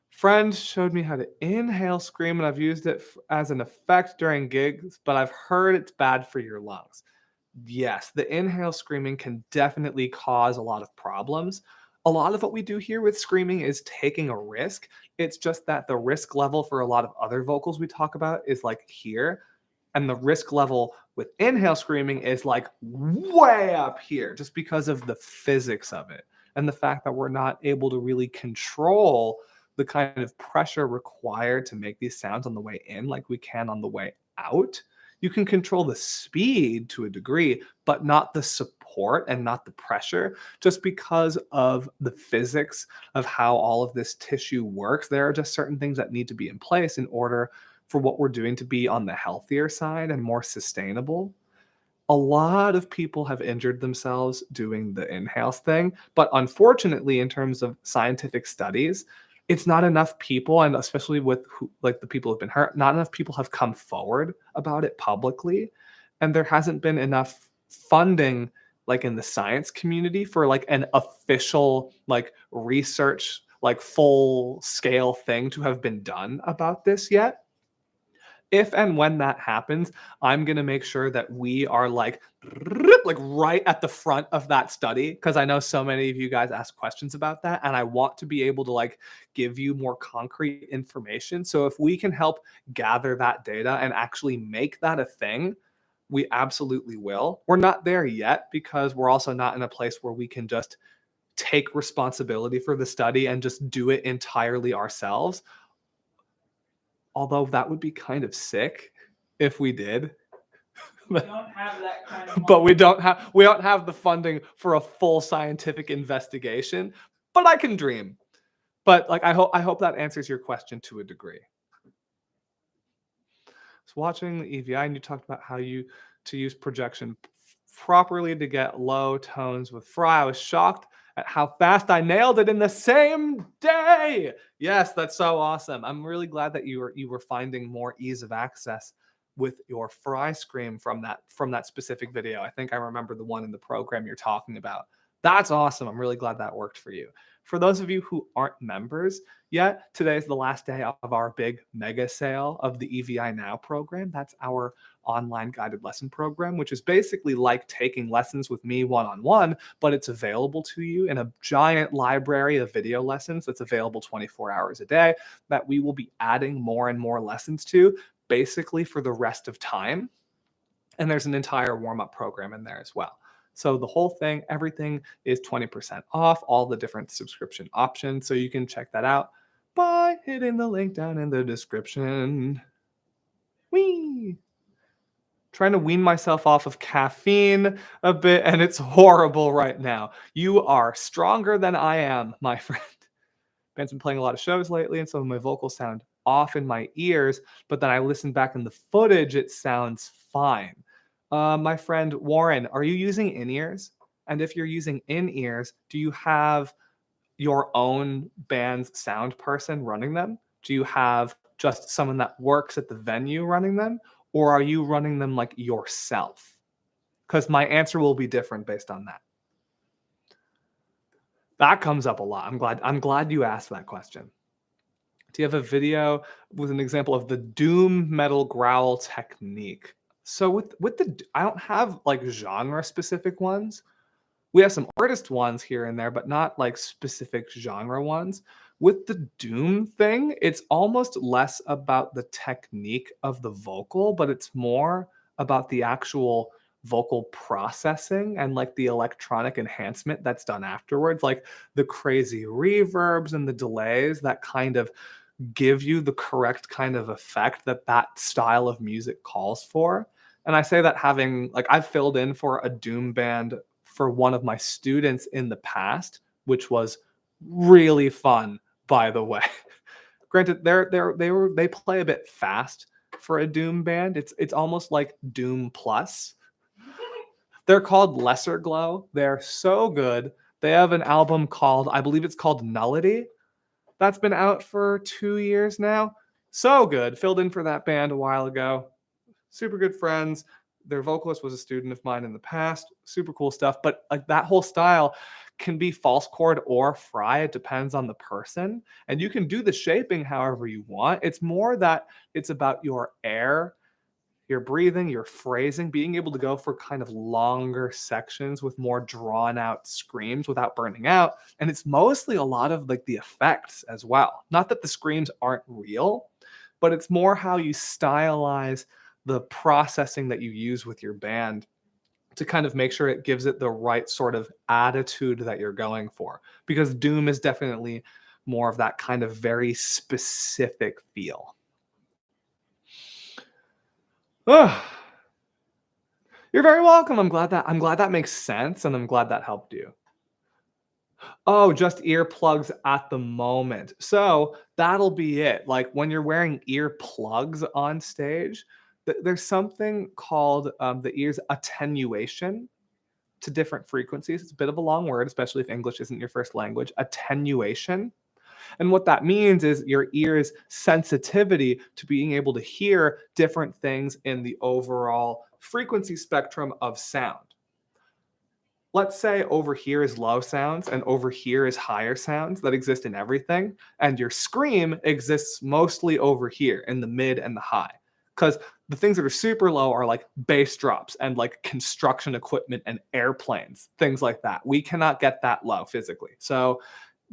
Friend showed me how to inhale scream, and I've used it as an effect during gigs, but I've heard it's bad for your lungs. Yes, the inhale screaming can definitely cause a lot of problems. A lot of what we do here with screaming is taking a risk. It's just that the risk level for a lot of other vocals we talk about is like here, and the risk level with inhale screaming is like way up here just because of the physics of it and the fact that we're not able to really control the kind of pressure required to make these sounds on the way in like we can on the way out. You can control the speed to a degree, but not the support and not the pressure just because of the physics of how all of this tissue works. There are just certain things that need to be in place in order for what we're doing to be on the healthier side and more sustainable. A lot of people have injured themselves doing the inhales thing, but unfortunately, in terms of scientific studies, it's not enough people, and especially with like the people who've been hurt, not enough people have come forward about it publicly, and there hasn't been enough funding like in the science community for like an official like research like full scale thing to have been done about this yet. If and when that happens, I'm going to make sure that we are like right at the front of that study because I know so many of you guys ask questions about that and I want to be able to like give you more concrete information. So if we can help gather that data and actually make that a thing, we absolutely will. We're not there yet because we're also not in a place where we can just take responsibility for the study and just do it entirely ourselves. Although that would be kind of sick if we did. We don't have that kind of money. But we don't have the funding for a full scientific investigation. But I can dream. But like I hope that answers your question to a degree. So watching the EVI, and you talked about how to use projection properly to get low tones with fry. I was shocked at how fast I nailed it in the same day. Yes, that's so awesome. I'm really glad that you were finding more ease of access with your fry scream from that specific video. I think I remember the one in the program you're talking about. That's awesome. I'm really glad that worked for you. For those of you who aren't members yet, today is the last day of our big mega sale of the EVI Now program. That's our online guided lesson program, which is basically like taking lessons with me one-on-one, but it's available to you in a giant library of video lessons that's available 24 hours a day that we will be adding more and more lessons to basically for the rest of time. And there's an entire warm-up program in there as well. So the whole thing, everything is 20% off, all the different subscription options. So you can check that out by hitting the link down in the description. Whee! Trying to wean myself off of caffeine a bit, and it's horrible right now. You are stronger than I am, my friend. Ben's been playing a lot of shows lately, and some of my vocals sound off in my ears, but then I listen back in the footage, it sounds fine. My friend Warren, are you using in-ears? And if you're using in-ears, do you have your own band's sound person running them? Do you have just someone that works at the venue running them? Or are you running them like yourself? Because my answer will be different based on that. That comes up a lot. I'm glad you asked that question. Do you have a video with an example of the doom metal growl technique? So with the, I don't have like genre specific ones. We have some artist ones here and there, but not like specific genre ones. With the doom thing, it's almost less about the technique of the vocal, but it's more about the actual vocal processing and like the electronic enhancement that's done afterwards, like the crazy reverbs and the delays that kind of give you the correct kind of effect that that style of music calls for. And I say that having like I've filled in for a doom band for one of my students in the past, which was really fun, by the way. Granted, they play a bit fast for a doom band. It's almost like Doom Plus. They're called Lesser Glow. They're so good. They have an album called, I believe it's called Nullity. That's been out for 2 years now. So good. Filled in for that band a while ago. Super good friends. Their vocalist was a student of mine in the past. Super cool stuff. But like that whole style can be false chord or fry. It depends on the person. And you can do the shaping however you want. It's more that it's about your air, your breathing, your phrasing, being able to go for kind of longer sections with more drawn out screams without burning out. And it's mostly a lot of like the effects as well. Not that the screams aren't real, but it's more how you stylize the processing that you use with your band to kind of make sure it gives it the right sort of attitude that you're going for. Because doom is definitely more of that kind of very specific feel. Ah, you're very welcome. I'm glad that makes sense, and I'm glad that helped you. Oh, just earplugs at the moment. So that'll be it. Like when you're wearing earplugs on stage, there's something called the ear's attenuation to different frequencies. It's a bit of a long word, especially if English isn't your first language. Attenuation. And what that means is your ear's sensitivity to being able to hear different things in the overall frequency spectrum of sound. Let's say over here is low sounds and over here is higher sounds that exist in everything, and your scream exists mostly over here in the mid and the high. Because the things that are super low are like bass drops and like construction equipment and airplanes, things like that. We cannot get that low physically. So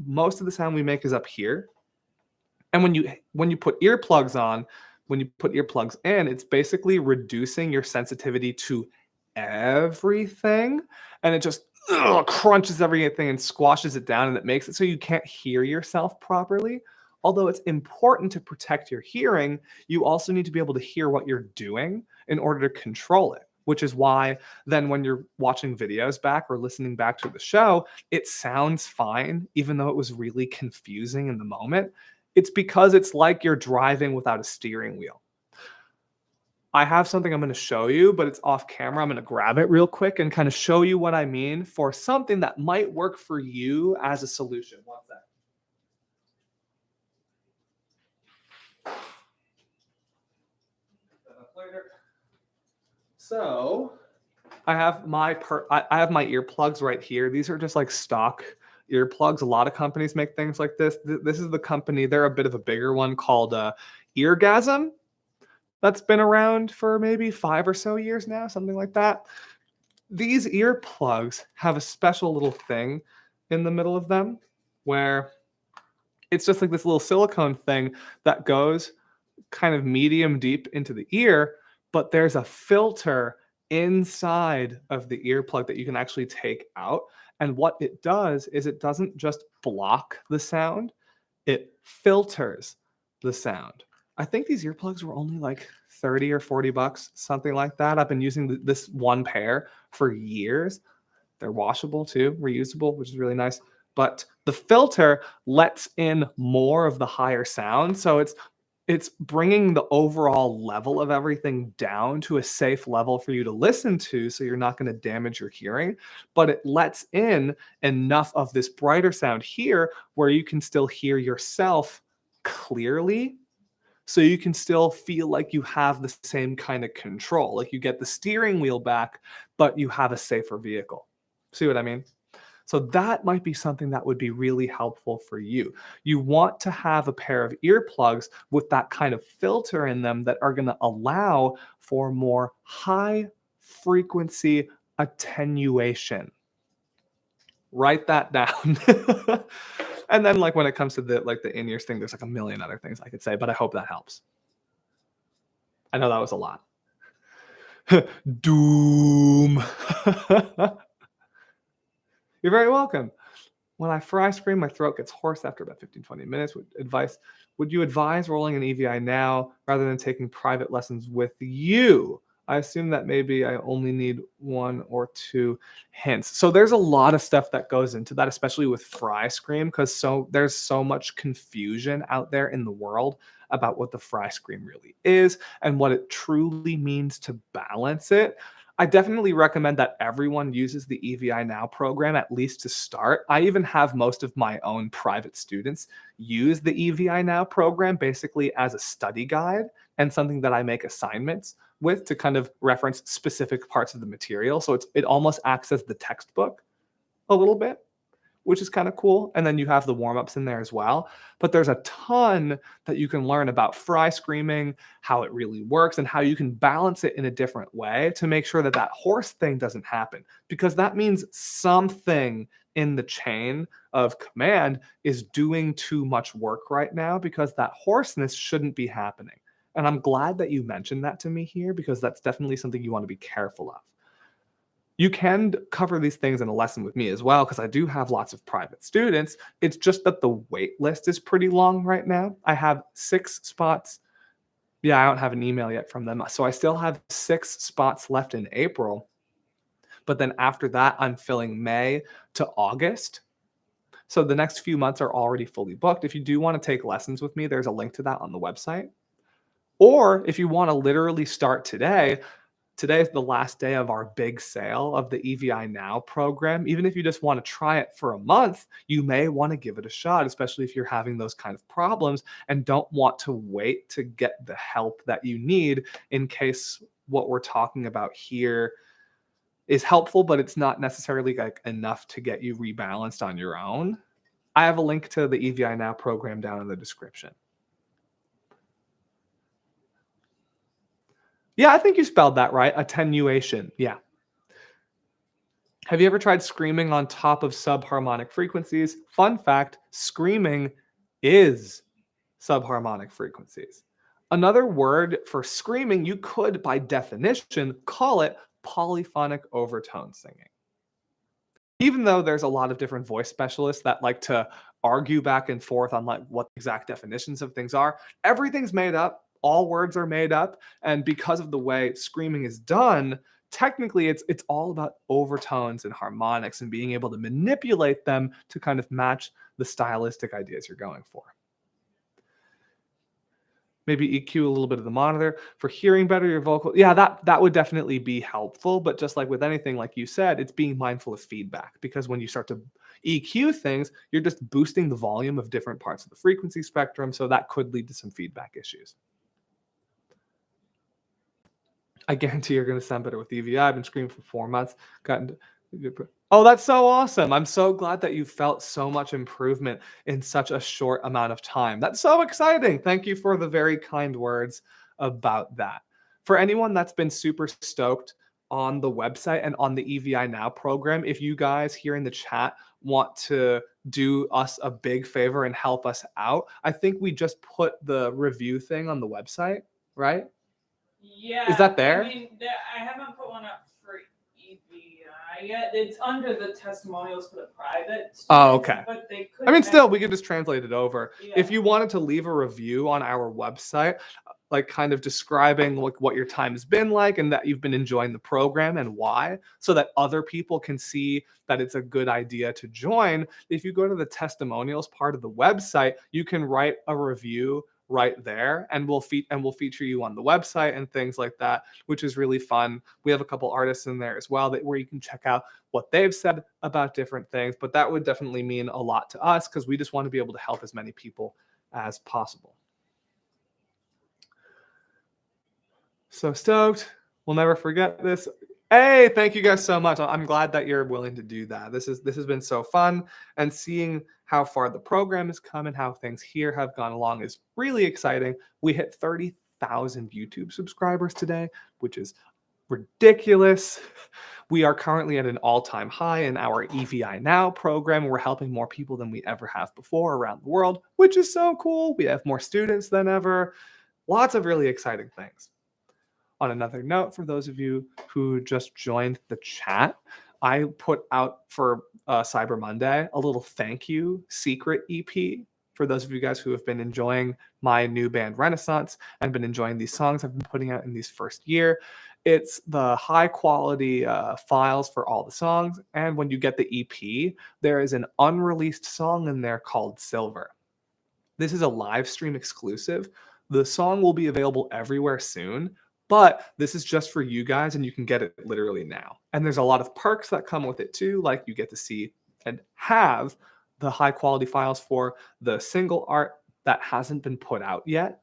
most of the sound we make is up here. And when you put earplugs on, when you put earplugs in, it's basically reducing your sensitivity to everything, and it just crunches everything and squashes it down, and it makes it so you can't hear yourself properly. Although it's important to protect your hearing, you also need to be able to hear what you're doing in order to control it. Which is why then when you're watching videos back or listening back to the show, it sounds fine, even though it was really confusing in the moment. It's because it's like you're driving without a steering wheel. I have something I'm going to show you, but it's off camera. I'm going to grab it real quick and kind of show you what I mean for something that might work for you as a solution. One sec. So I have my I have my earplugs right here. These are just like stock earplugs. A lot of companies make things like this. This is the company. They're a bit of a bigger one called Eargasm. That's been around for maybe 5 or so years now, something like that. These earplugs have a special little thing in the middle of them where it's just like this little silicone thing that goes kind of medium deep into the ear, but there's a filter inside of the earplug that you can actually take out. And what it does is it doesn't just block the sound, it filters the sound. I think these earplugs were only like 30 or 40 bucks, something like that. I've been using this one pair for years. They're washable too, reusable, which is really nice. But the filter lets in more of the higher sound. So it's bringing the overall level of everything down to a safe level for you to listen to, so you're not going to damage your hearing, but it lets in enough of this brighter sound here where you can still hear yourself clearly, so you can still feel like you have the same kind of control, like you get the steering wheel back, but you have a safer vehicle. See what I mean? So that might be something that would be really helpful for you. You want to have a pair of earplugs with that kind of filter in them that are going to allow for more high frequency attenuation. Write that down. And then like when it comes to the in-ears thing, there's like a million other things I could say, but I hope that helps. I know that was a lot. Doom. You're very welcome. When I fry scream, my throat gets hoarse after about 15-20 minutes. Would you advise rolling an EVI now rather than taking private lessons with you? I assume that maybe I only need 1 or 2 hints. So there's a lot of stuff that goes into that, especially with fry scream, because there's so much confusion out there in the world about what the fry scream really is and what it truly means to balance it. I definitely recommend that everyone uses the EVI Now program, at least to start. I even have most of my own private students use the EVI Now program basically as a study guide and something that I make assignments with to kind of reference specific parts of the material. So it almost acts as the textbook a little bit, which is kind of cool. And then you have the warm-ups in there as well. But there's a ton that you can learn about fry screaming, how it really works, and how you can balance it in a different way to make sure that that hoarse thing doesn't happen. Because that means something in the chain of command is doing too much work right now, because that hoarseness shouldn't be happening. And I'm glad that you mentioned that to me here because that's definitely something you want to be careful of. You can cover these things in a lesson with me as well because I do have lots of private students. It's just that the wait list is pretty long right now. I have 6 spots. Yeah, I don't have an email yet from them. So I still have 6 spots left in April. But then after that, I'm filling May to August. So the next few months are already fully booked. If you do want to take lessons with me, there's a link to that on the website. Or if you want to literally start today, today is the last day of our big sale of the EVI Now program. Even if you just want to try it for a month, you may want to give it a shot, especially if you're having those kind of problems and don't want to wait to get the help that you need in case what we're talking about here is helpful, but it's not necessarily like enough to get you rebalanced on your own. I have a link to the EVI Now program down in the description. Yeah, I think you spelled that right. Attenuation. Yeah. Have you ever tried screaming on top of subharmonic frequencies? Fun fact, screaming is subharmonic frequencies. Another word for screaming, you could, by definition, call it polyphonic overtone singing. Even though there's a lot of different voice specialists that like to argue back and forth on like what exact definitions of things are, everything's made up. All words are made up, and because of the way screaming is done, technically it's all about overtones and harmonics and being able to manipulate them to kind of match the stylistic ideas you're going for. Maybe EQ a little bit of the monitor for hearing better your vocal. Yeah, that would definitely be helpful. But just like with anything, like you said, it's being mindful of feedback because when you start to EQ things, you're just boosting the volume of different parts of the frequency spectrum. So that could lead to some feedback issues. I guarantee you're going to sound better with EVI. I've been screaming for 4 months. Oh, that's so awesome. I'm so glad that you felt so much improvement in such a short amount of time. That's so exciting. Thank you for the very kind words about that. For anyone that's been super stoked on the website and on the EVI Now program, if you guys here in the chat want to do us a big favor and help us out, I think we just put the review thing on the website, right? Yeah. Is that there? I mean, I haven't put one up for EVI yet. It's under the testimonials for the private students. Oh, okay. But they could. I mean, still, we could just translate it over. Yeah. If you wanted to leave a review on our website, like kind of describing like what your time has been like and that you've been enjoying the program and why, so that other people can see that it's a good idea to join. If you go to the testimonials part of the website, you can write a review right there and we'll feature you on the website and things like that, which is really fun. We have a couple artists in there as well where you can check out what they've said about different things, but that would definitely mean a lot to us because we just want to be able to help as many people as possible. So stoked. We'll never forget this. Hey, thank you guys so much. I'm glad that you're willing to do that. This has been so fun, and seeing how far the program has come and how things here have gone along is really exciting. We hit 30,000 YouTube subscribers today, which is ridiculous. We are currently at an all-time high in our EVI Now program. We're helping more people than we ever have before around the world, which is so cool. We have more students than ever. Lots of really exciting things. On another note, for those of you who just joined the chat, I put out for Cyber Monday a little thank you secret EP for those of you guys who have been enjoying my new band Renesans and been enjoying these songs I've been putting out in these first year. It's the high quality files for all the songs. And when you get the EP, there is an unreleased song in there called Silver. This is a live stream exclusive. The song will be available everywhere soon, but this is just for you guys and you can get it literally now. And there's a lot of perks that come with it too, like you get to see and have the high quality files for the single art that hasn't been put out yet,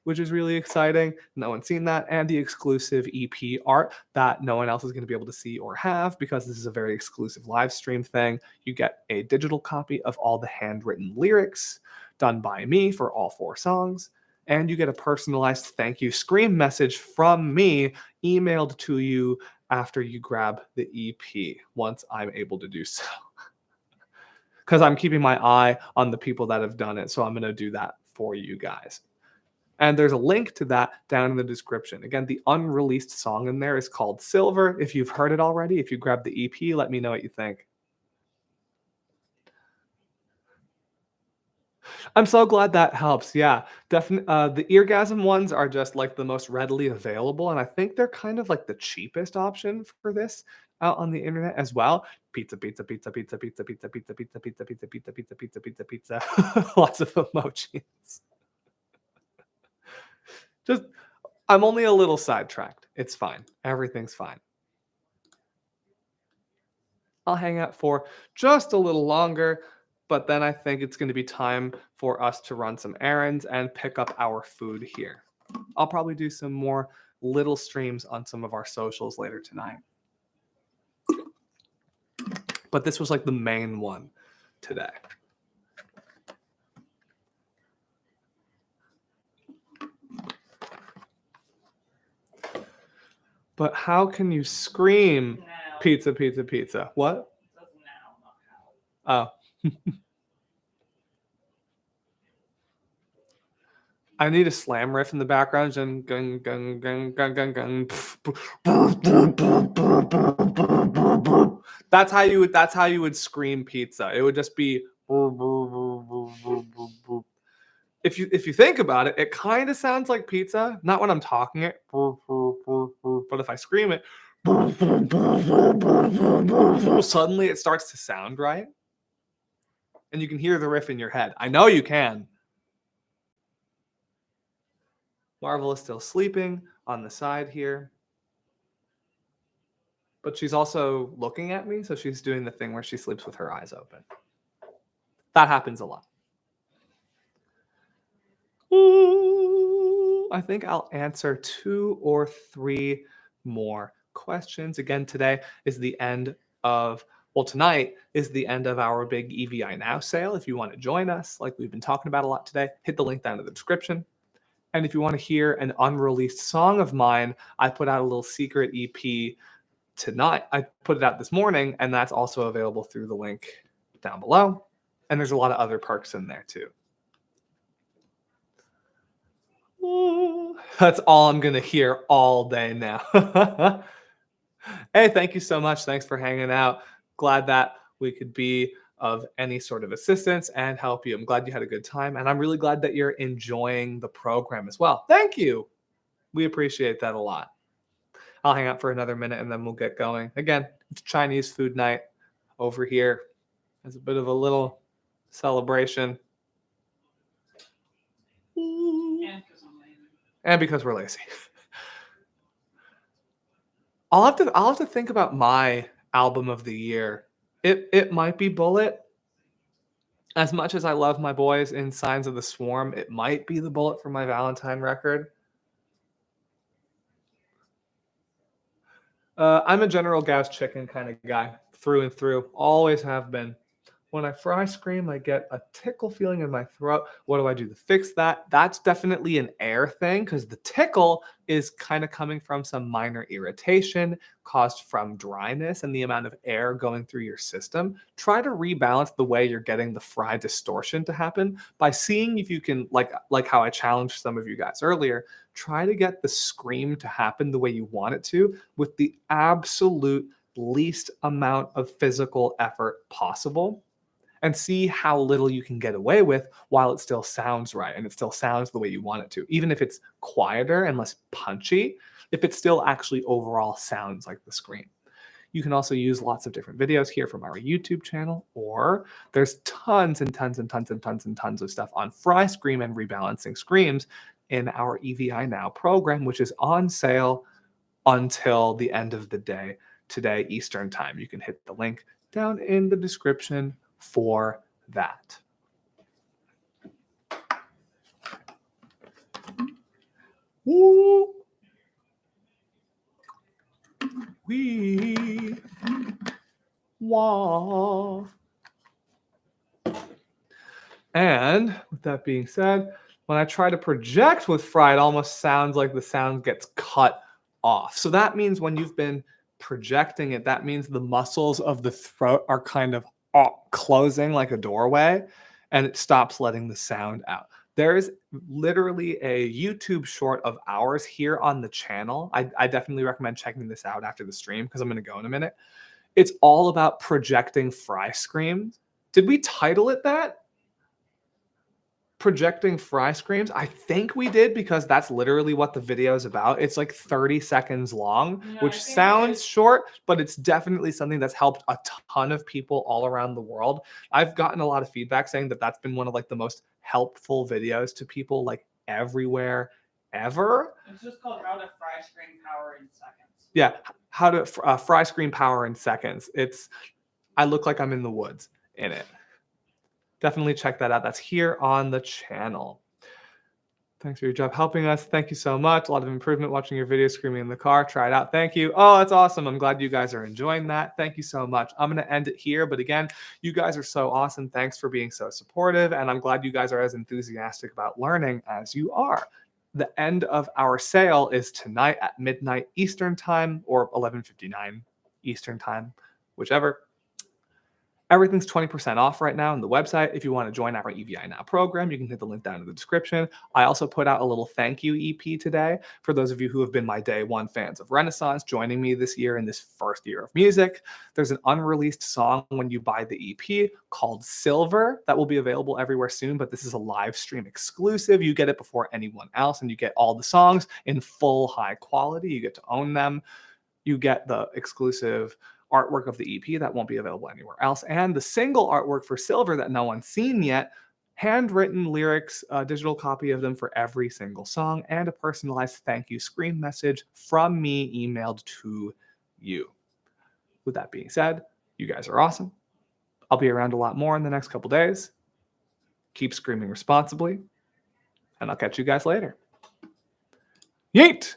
which is really exciting. No one's seen that. And the exclusive EP art that no one else is going to be able to see or have because this is a very exclusive live stream thing. You get a digital copy of all the handwritten lyrics done by me for all 4 songs. And you get a personalized thank you scream message from me emailed to you after you grab the EP once I'm able to do so. Because I'm keeping my eye on the people that have done it. So I'm going to do that for you guys. And there's a link to that down in the description. Again, the unreleased song in there is called Silver. If you've heard it already, if you grab the EP, let me know what you think. I'm so glad that helps. Yeah, definitely. The eargasm ones are just like the most readily available, and I think they're kind of like the cheapest option for this out on the internet as well. Pizza, pizza, pizza, pizza, pizza, pizza, pizza, pizza, pizza, pizza, pizza, pizza, pizza, pizza, pizza. Lots of emojis. Just, I'm only a little sidetracked. It's fine. Everything's fine. I'll hang out for just a little longer, but then I think it's going to be time for us to run some errands and pick up our food here. I'll probably do some more little streams on some of our socials later tonight. But this was like the main one today. But how can you scream Now. pizza, pizza, pizza? What? It says now, not how. Oh. I need a slam riff in the background. Gung, gung, gung, gung, gung, gung, gung. That's how you would scream pizza. It would just be if you think about it, it kind of sounds like pizza. Not when I'm talking it, but if I scream it, suddenly it starts to sound right. And you can hear the riff in your head. I know you can. Marvel is still sleeping on the side here. But she's also looking at me, so she's doing the thing where she sleeps with her eyes open. That happens a lot. Ooh, I think I'll answer 2 or 3 more questions. Again, tonight is the end of our big EVI Now sale. If you want to join us, like we've been talking about a lot today, hit the link down in the description. And if you want to hear an unreleased song of mine, I put out a little secret EP tonight. I put it out this morning, and that's also available through the link down below. And there's a lot of other perks in there too. Ooh, that's all I'm going to hear all day now. Hey, thank you so much. Thanks for hanging out. Glad that we could be of any sort of assistance and help you. I'm glad you had a good time, and I'm really glad that you're enjoying the program as well. Thank you. We appreciate that a lot. I'll hang out for another minute and then we'll get going. Again, it's Chinese food night over here. It's a bit of a little celebration. And because we're lazy. I'll have to think about my album of the year. It might be Bullet. As much as I love my boys in Signs of the Swarm, it might be the Bullet for my Valentine record. I'm a General Gauss chicken kind of guy, through and through. Always have been. When I fry scream, I get a tickle feeling in my throat. What do I do to fix that? That's definitely an air thing because the tickle is kind of coming from some minor irritation caused from dryness and the amount of air going through your system. Try to rebalance the way you're getting the fry distortion to happen by seeing if you can, like how I challenged some of you guys earlier, try to get the scream to happen the way you want it to with the absolute least amount of physical effort possible. And see how little you can get away with while it still sounds right and it still sounds the way you want it to. Even if it's quieter and less punchy, if it still actually overall sounds like the scream. You can also use lots of different videos here from our YouTube channel, or there's tons and tons and tons and tons and tons of stuff on fry scream and rebalancing screams in our EVI Now program, which is on sale until the end of the day today, Eastern time. You can hit the link down in the description for that. Woo. We wah. And with that being said, when I try to project with fry, it almost sounds like the sound gets cut off. So that means when you've been projecting it, that means the muscles of the throat are kind of closing like a doorway. and it stops letting the sound out. There's literally a YouTube short of ours here on the channel. I definitely recommend checking this out after the stream because I'm going to go in a minute. It's all about projecting fry screams. Did we title it that? Projecting fry screams? I think we did because that's literally what the video is about. It's like 30 seconds long, No, I which think sounds short, but it's definitely something that's helped a ton of people all around the world. I've gotten a lot of feedback saying that that's been one of like the most helpful videos to people like everywhere ever. It's just called How to Fry Screen Power in Seconds. Yeah, how to fry screen power in seconds. I look like I'm in the woods in it. Definitely check that out. That's here on the channel. Thanks for your job helping us. Thank you so much. A lot of improvement watching your video screaming in the car. Try it out. Thank you. Oh, that's awesome. I'm glad you guys are enjoying that. Thank you so much. I'm going to end it here. But again, you guys are so awesome. Thanks for being so supportive. And I'm glad you guys are as enthusiastic about learning as you are. The end of our sale is tonight at midnight Eastern time or 11:59 Eastern time, whichever. Everything's 20% off right now on the website. If you want to join our EVI Now program, you can hit the link down in the description. I also put out a little thank you EP today for those of you who have been my day one fans of Renesans, joining me this year in this first year of music. There's an unreleased song when you buy the EP called Silver that will be available everywhere soon, but this is a live stream exclusive. You get it before anyone else, and you get all the songs in full high quality. You get to own them. You get the exclusive artwork of the EP that won't be available anywhere else, and the single artwork for Silver that no one's seen yet, handwritten lyrics, a digital copy of them for every single song, and a personalized thank you screen message from me emailed to you. With that being said, you guys are awesome. I'll be around a lot more in the next couple days. Keep screaming responsibly, and I'll catch you guys later. Yeet!